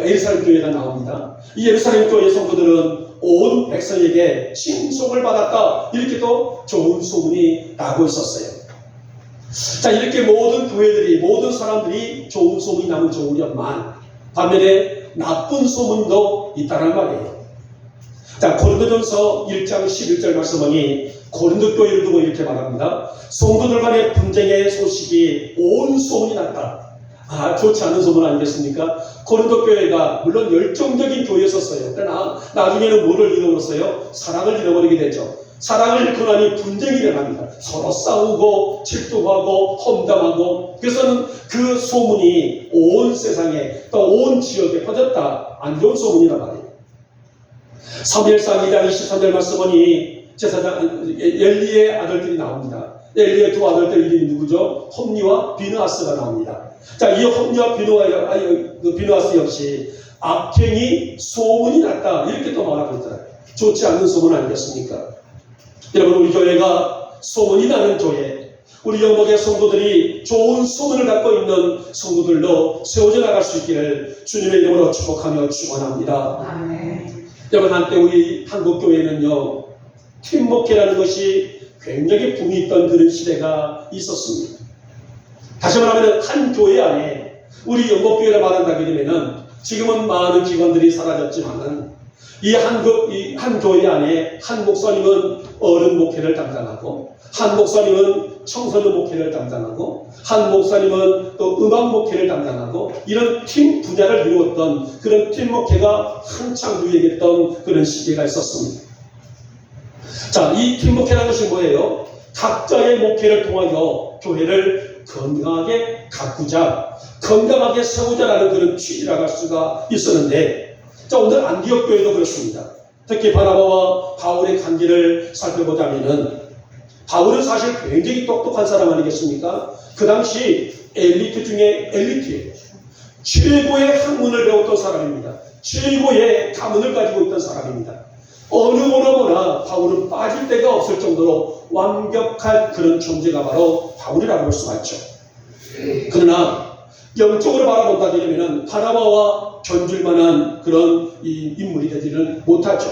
예루살렘 교회가 나옵니다. 이 예루살렘 교회 성도들은 온 백성에게 칭송을 받았다. 이렇게 또 좋은 소문이 나고 있었어요. 자, 이렇게 모든 교회들이, 모든 사람들이 좋은 소문이 나면 좋으련만 반면에 나쁜 소문도 있다는 말이에요. 자, 고린도전서 1장 11절 말씀하니 고린도 교회를 두고 이렇게 말합니다. 성도들 간의 분쟁의 소식이 온 소문이 났다. 좋지 않은 소문 아니겠습니까? 고린도 교회가 물론 열정적인 교회였었어요. 그러나 나중에는 뭐를 잃어버렸어요? 사랑을 잃어버리게 되죠. 사랑을 잃고 나니 분쟁이 일어납니다. 서로 싸우고 질투하고 험담하고. 그래서는 그 소문이 온 세상에 또 온 지역에 퍼졌다. 안 좋은 소문이란 말이에요. 사무엘상 2장 23절 말씀 보니 제사장 엘리의 아들들이 나옵니다. 엘리의 두 아들들 이름이 누구죠? 홈니와 비느하스가 나옵니다. 자, 이 홈니와 비느하스 역시 악행이 소문이 났다. 이렇게 또 말하고 있더라고요. 좋지 않은 소문 아니겠습니까? 여러분, 우리 교회가 소문이 나는 교회, 우리 영목의 성도들이 좋은 소문을 갖고 있는 성도들로 세워져 나갈 수 있기를 주님의 이름으로 축복하며 축원합니다. 아멘. 여러분, 한때 우리 한국교회는요, 팀목회라는 것이 굉장히 붐이 있던 그런 시대가 있었습니다. 다시 말하면 한 교회 안에 우리 영목교회를 말한다게 되면은 지금은 많은 기관들이 사라졌지만은 이 한 교회 안에 한 목사님은 어른 목회를 담당하고, 한 목사님은 청소년 목회를 담당하고, 한 목사님은 또 음악 목회를 담당하고, 이런 팀 분야를 이루었던 그런 팀 목회가 한창 유행했던 그런 시기가 있었습니다. 자, 이 팀 목회라는 것이 뭐예요? 각자의 목회를 통하여 교회를 건강하게 가꾸자, 건강하게 세우자라는 그런 취지라고 할 수가 있었는데, 자, 오늘 안디옥 교회도 그렇습니다. 특히 바나바와 바울의 관계를 살펴보자면은, 바울은 사실 굉장히 똑똑한 사람 아니겠습니까? 그 당시 엘리트 중에 엘리트예요. 최고의 학문을 배웠던 사람입니다. 최고의 가문을 가지고 있던 사람입니다. 어느 모나모나 바울은 빠질 데가 없을 정도로 완벽한 그런 존재가 바로 바울이라고 볼 수가 있죠. 그러나 영적으로 바라본다 되면은 바나바와 견줄 만한 그런 인물이 되지는 못하죠.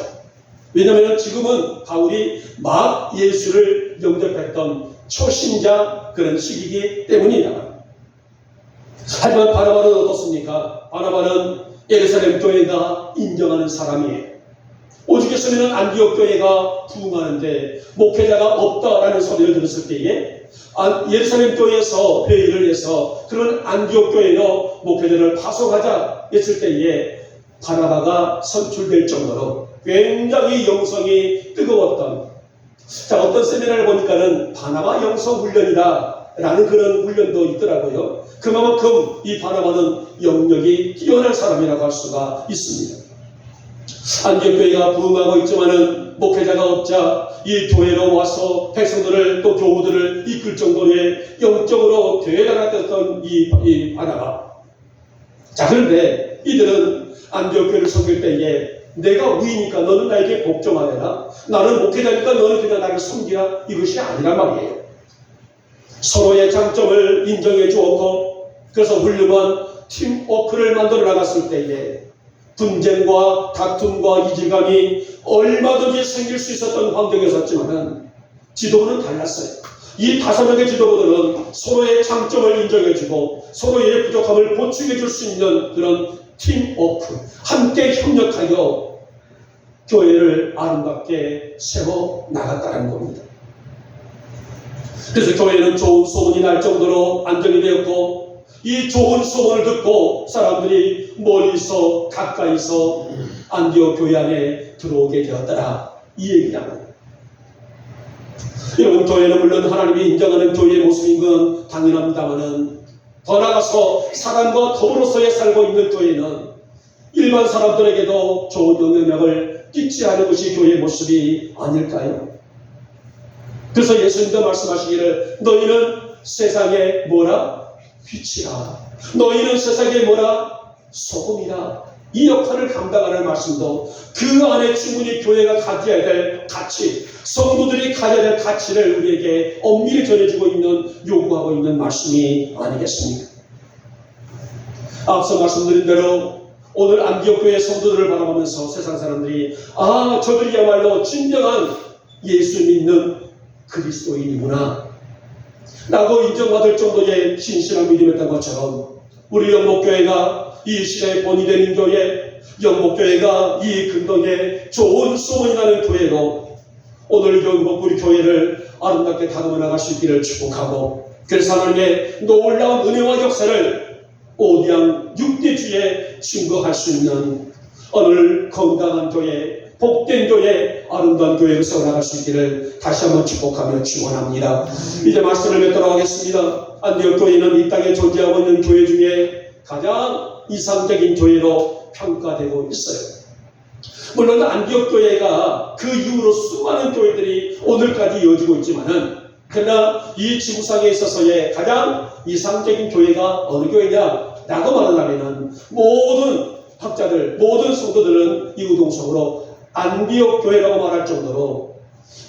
왜냐하면 지금은 바울이 막 예수를 영접했던 초신자 그런 시기이기 때문이다. 하지만 바나바는 어떻습니까? 바나바는 예루살렘 교회가 인정하는 사람이에요. 오죽했으면 안디옥 교회가 부흥하는데 목회자가 없다라는 소리를 들었을 때에 예루살렘 교회에서 회의를 해서 그런 안디옥 교회로 목회자를 파송하자 했을 때에 바나바가 선출될 정도로 굉장히 영성이 뜨거웠던, 자, 어떤 세미나를 보니까는 바나바 영성 훈련이다 라는 그런 훈련도 있더라고요. 그만큼 이 바나바는 영역이 뛰어난 사람이라고 할 수가 있습니다. 안디옥 교회가 부흥하고 있지만은 목회자가 없자 이 교회로 와서 백성들을 또 교우들을 이끌 정도의 영적으로 대단했던 이 바나바. 자, 그런데 이들은 안디옥 교회를 섬길 때에 내가 우이니까 너는 나에게 복종하여라, 나는 목회자니까 너는 그냥 나를 섬기라, 이것이 아니란 말이에요. 서로의 장점을 인정해 주었고, 그래서 훌륭한 팀워크를 만들어 나갔을 때에 분쟁과 다툼과 이질감이 얼마든지 생길 수 있었던 환경이었지만 지도부는 달랐어요. 이 5명의 지도부들은 서로의 장점을 인정해주고 서로의 부족함을 보충해 줄 수 있는 그런 팀워크, 함께 협력하여 교회를 아름답게 세워 나갔다는 겁니다. 그래서 교회는 좋은 소문이 날 정도로 안정이 되었고, 이 좋은 소문을 듣고 사람들이 멀리서 가까이서 안디옥 교회 안에 들어오게 되었더라, 이 얘기랍니다. 여러분, 교회는 물론 하나님이 인정하는 교회의 모습인 건 당연합니다만은 더 나아가서 사람과 더불어서에 살고 있는 교회는 일반 사람들에게도 좋은 영향력을 끼치게 하는 것이 교회의 모습이 아닐까요? 그래서 예수님도 말씀하시기를 너희는 세상에 뭐라? 빛이라. 너희는 세상에 뭐라? 소금이라. 이 역할을 감당하는 말씀도 그 안에 충분히 교회가 가져야 될 가치, 성도들이 가져야 될 가치를 우리에게 엄밀히 전해주고 있는, 요구하고 있는 말씀이 아니겠습니까? 앞서 말씀드린 대로 오늘 안디옥 교회 성도들을 바라보면서 세상 사람들이 저들이야말로 진정한 예수 믿는 그리스도인이구나 라고 인정받을 정도의 신실한 믿음이었던 것처럼 우리 영목교회가 이 시대의 본이 되는 교회, 영목교회가 이 근동에 좋은 소문이 나는 교회로 오늘 영목 우리 교회를 아름답게 다듬어 나갈 수 있기를 축복하고, 그래서 하나님의 놀라운 은혜와 역사를 오디양 6대주에 증거할 수 있는 오늘 건강한 교회, 복된 교회, 아름다운 교회로 세워나갈 수 있기를 다시 한번 축복하며 축원합니다. 이제 말씀을 맺도록 하겠습니다. 안디옥 교회는 이 땅에 존재하고 있는 교회 중에 가장 이상적인 교회로 평가되고 있어요. 물론 안디옥 교회가 그 이후로 수많은 교회들이 오늘까지 이어지고 있지만은, 그러나 이 지구상에 있어서의 가장 이상적인 교회가 어느 교회냐 라고 말한다면은 모든 학자들, 모든 성도들은 이구동성으로 안디옥 교회라고 말할 정도로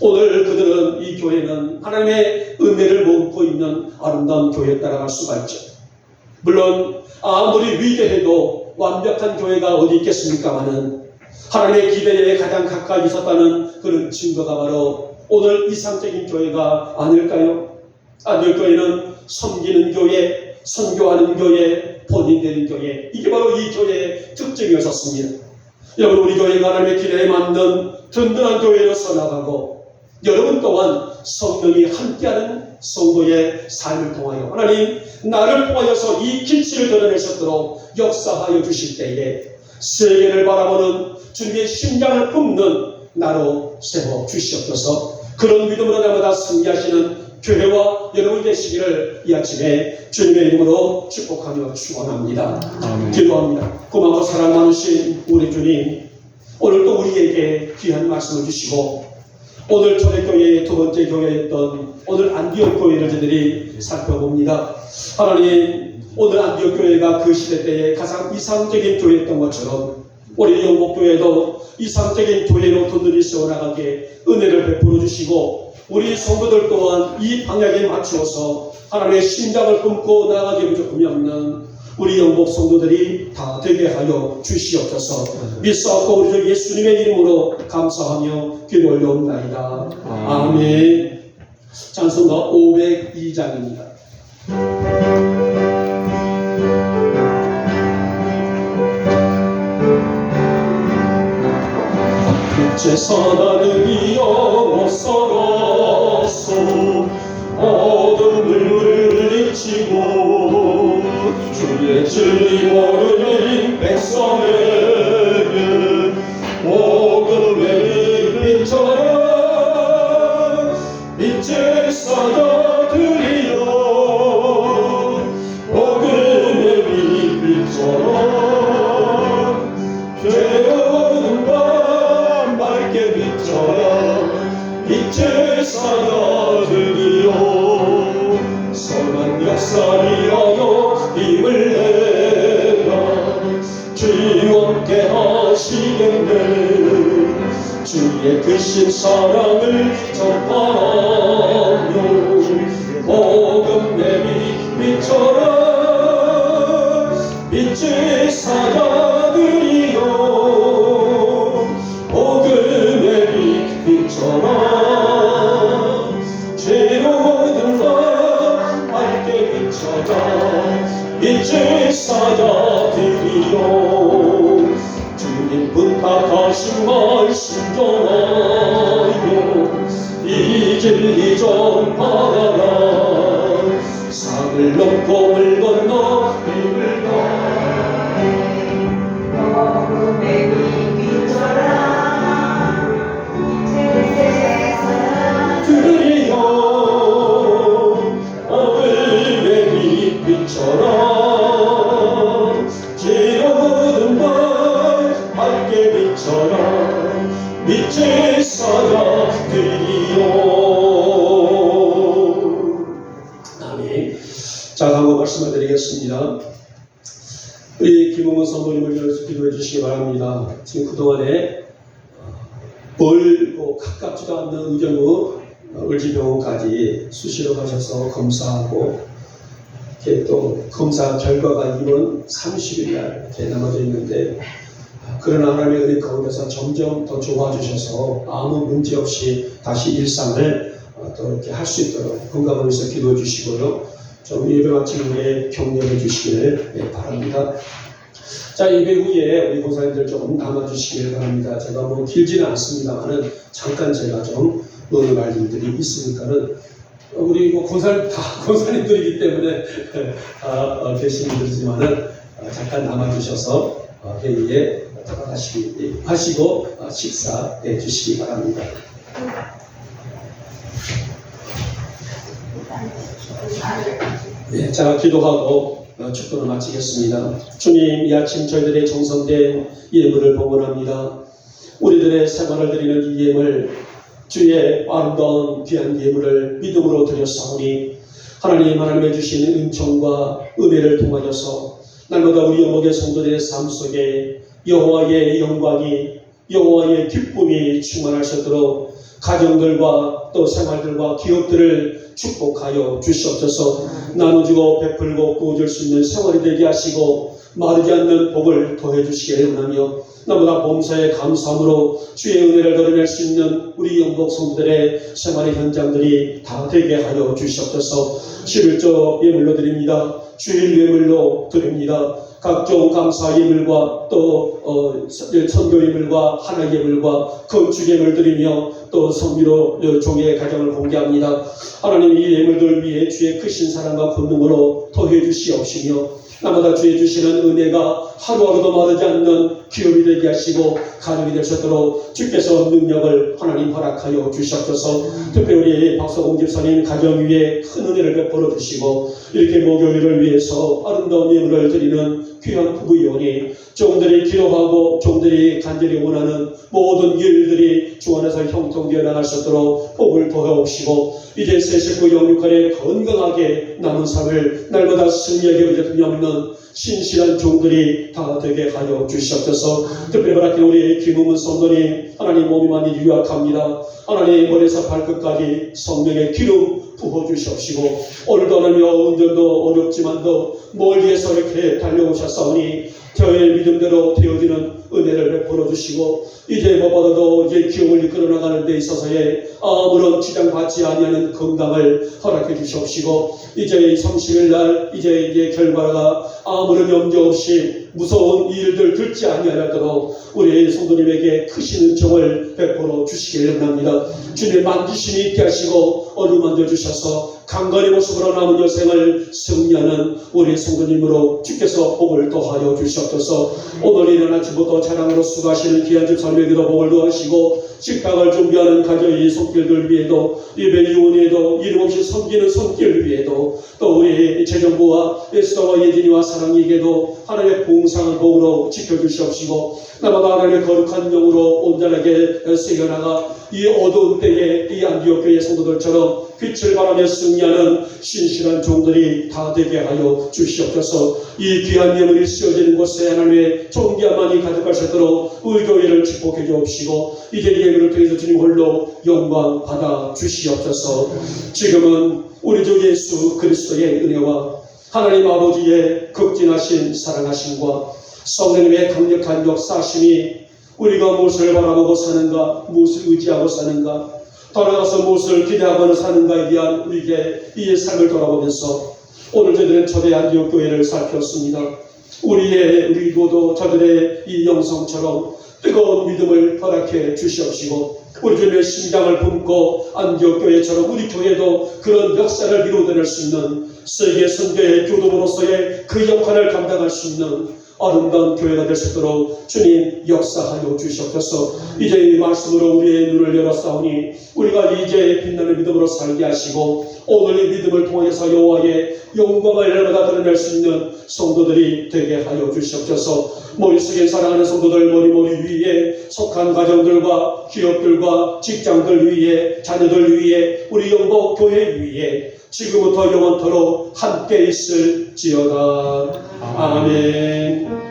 오늘 그들은 이 교회는 하나님의 은혜를 머금고 있는 아름다운 교회였다라고 할 수가 있죠. 물론 아무리 위대해도 완벽한 교회가 어디 있겠습니까마는 하나님의 기대에 가장 가까이 있었다는 그런 증거가 바로 오늘 이상적인 교회가 아닐까요? 안디옥 교회는 섬기는 교회, 선교하는 교회, 본인되는 교회, 이게 바로 이 교회의 특징이었습니다. 여러분, 우리 교회가 하나님의 기대에 맞는 든든한 교회로 서나가고, 여러분 또한 성령이 함께하는 성도의 삶을 통하여 하나님 나를 통하여서 이 길치를 드러내셨도록 역사하여 주실 때에 세계를 바라보는 주님의 심장을 품는 나로 세워 주시옵소서. 그런 믿음으로 날마다 승리하시는 교회와 여러분 되시기를 이 아침에 주님의 이름으로 축복하며 축원합니다. 기도합니다. 고마워 사랑 많으신 우리 주님, 오늘도 우리에게 귀한 말씀을 주시고 오늘 초대교회의 두 번째 교회였던 오늘 안디옥 교회를 저희들이 살펴봅니다. 하나님, 오늘 안디옥 교회가 그 시대 때에 가장 이상적인 교회였던 것처럼 우리 영복교회도 이상적인 교회로 든든히 세워나가게 은혜를 베풀어 주시고 우리 성도들 또한 이 방향에 맞추어서 하나님의 심장을 품고 나아가게 부족함이 없는 우리 영복 성도들이 다 되게 하여 주시옵소서. 믿사옵고 우리 주 예수님의 이름으로 감사하며 기도 올려옵나이다. 아멘. 찬송가 502장입니다. 제사단은 이어 썰어서 어둠을 물리치고 주의 진리 모르는 백성에게 복음의 빛처럼 빛을 쏟아드리려 복음의 빛처럼 죄로운 밤 밝게 빛처럼 빛을 쏟아드리려 선한 역사리하여 힘을 내라 주여 함께 하시겠네 주의 크신 사랑을 전파하며 복음의 빛처럼 빛을 쏟아드리려 복음의 빛처럼 죄로운 밤 밝게 비춰라 빛을 쏟아드리려 주님 부탁하신 말 순종하여 이 진리 전파하라 산을 넘고 물 건너 힘을 복음의 빛처럼 드리려 복음의 빛처럼 지어오는 밤 밝게 빛처럼 빛을 쏟아드리려. 아멘. 자, 한번 말씀을 드리겠습니다. 우리 김홍근 성도님을 위해서 기도해 주시기 바랍니다. 지금 그동안에 멀고 가깝지도 않는 의정부 을지병원까지 수시로 가셔서 검사하고 이렇게 또 검사 결과가 이번 30일 날 이렇게 남아져 있는데 그러나 하나님의 은혜 가운데서 점점 더 좋아지셔서 아무 문제 없이 다시 일상을 또 이렇게 할 수 있도록 건강을 위해서 기도해 주시고요. 좀 예배 마치는 후에 격려해 주시기를 바랍니다. 자, 예배 후에 우리 권사님들 좀 남아주시길 바랍니다. 제가 뭐 길지는 않습니다만은 잠깐 제가 좀 은혜할 일들이 있으니까는 우리 뭐 권사님 다 권사님들이기 때문에 다 계신 분들이지만은 잠깐 남아주셔서 회의에 하시고 식사해 주시기 바랍니다. 네, 자, 기도하고 축도를 마치겠습니다. 주님, 이 아침 저희들의 정성된 예물을 봉헌합니다. 우리들의 생활을 드리는 이 예물, 주의 아름다운 귀한 예물을 믿음으로 드렸사오니 하나님의 주신 은총과 은혜를 통하여서 날마다 우리 영혼의 성도들의 삶 속에 여호와의 영광이 여호와의 기쁨이 충만하시도록 가정들과 또 생활들과 기업들을 축복하여 주시옵소서. 나눠주고 베풀고 구워줄 수 있는 생활이 되게 하시고 마르지 않는 복을 더해 주시기를 원하며 나보다 봉사에 감사함으로 주의 은혜를 드러낼 수 있는 우리 영복 성도들의 생활의 현장들이 다 되게 하여 주시옵소서. 11조 예물로 드립니다. 주일 예물로 드립니다. 각종 감사 예물과 또 선교 예물과 하나 예물과 건축 예물 드리며 또 성비로 종의 가정을 공개합니다. 하나님, 이 예물들 위해 주의 크신 사랑과 권능으로 더해 주시옵시며 나마다 주의 주시는 은혜가 하루하루도 마르지 않는 기업이 되게 하시고 가정이 되셨도록 주께서 능력을 하나님 허락하여 주시옵소서. 특별히 우리 박서공 집사님 가정 위에 큰 은혜를 베풀어 주시고 이렇게 목요일을 위해서 아름다운 예물을 드리는 귀한 부부이오니 종들이 기도하고 종들이 간절히 원하는 모든 일들이 주 안에서 형통되어 나갈 수 있도록 복을 더하옵시고 이제 새 식구 영육간에 건강하게 남은 삶을 날마다 승리하게 부족함이 없는 신실한 종들이 다 되게 하여 주시옵소서. 특별히 바라기 우리 김우문 성도님 하나님 몸이 많이 유약합니다. 하나님 머리에서 발끝까지 성령의 기름 부어주시옵시고 오늘도 하나님 운전도 어렵지만도 멀리에서 이렇게 달려오셨사오니 저의 믿음대로 되어지는 은혜를 베풀어 주시고 이제 무엇보다도 이제 기업을 이끌어 나가는 데 있어서의 아무런 지장받지 아니하는 건강을 허락해 주시옵시고 이제 30일 날 이제 결과가 아무런 염려 없이 무서운 일들 듣지 아니하더라도 우리 성도님에게 크신 은총을 베풀어 주시길 원합니다. 주님 만지심이 있게 하시고 어루만져 주셔서 강건의 모습으로 남은 여생을 승리하는 우리 성도님으로 주께서 복을 더하여 주시옵소서. 오늘 일어나 아침부터 자랑으로 수고하시는 귀한 집사님에게도 복을 더하시고 식탁을 준비하는 가정의 손길들 위에도 예배 이혼에도 이름 없이 섬기는 손길 위에도 또 우리 재정부와 에스더와 예진이와 사랑이에게도 하나님의 봉상한 복으로 지켜주시옵시고 나마다 하나님의 거룩한 영으로 온전하게 새겨나가 이 어두운 때에 이 안디옥 교회 성도들처럼 빛을 바라며 승리하는 신실한 종들이 다 되게 하여 주시옵소서. 이 귀한 예물이 쓰여지는 곳에 하나님의 존귀함만이 가득할 수 있도록 우리 교회를 축복해 주옵시고 이제 예물을 통해서 주님 홀로 영광 받아 주시옵소서. 지금은 우리 주 예수 그리스도의 은혜와 하나님 아버지의 극진하신 사랑하심과 성령님의 강력한 역사하심이 우리가 무엇을 바라보고 사는가, 무엇을 의지하고 사는가, 돌아가서 무엇을 기대하고는 사는가에 대한 우리에게 이 삶을 돌아보면서 오늘 저희들은 초대 안디옥 교회를 살폈습니다. 우리 모두 저들의 이 영성처럼 뜨거운 믿음을 허락해 주시옵시고 우리 주님의 심장을 품고 안디옥 교회처럼 우리 교회도 그런 역사를 이루어낼 수 있는 세계 선교의 교도로서의 그 역할을 감당할 수 있는 아름다운 교회가 될 수 있도록 주님 역사하여 주시옵소서. 이제 이 말씀으로 우리의 눈을 열었사오니 우리가 이제 빛나는 믿음으로 살게 하시고 오늘 이 믿음을 통해서 여호와의 영광을 날마다 드러낼 수 있는 성도들이 되게 하여 주시옵소서. 머릿속에 사랑하는 성도들 머리 위에 속한 가정들과 기업들과 직장들 위에 자녀들 위에 우리 영복 교회 위에 지금부터 영원토록 함께 있을지어다. 아멘.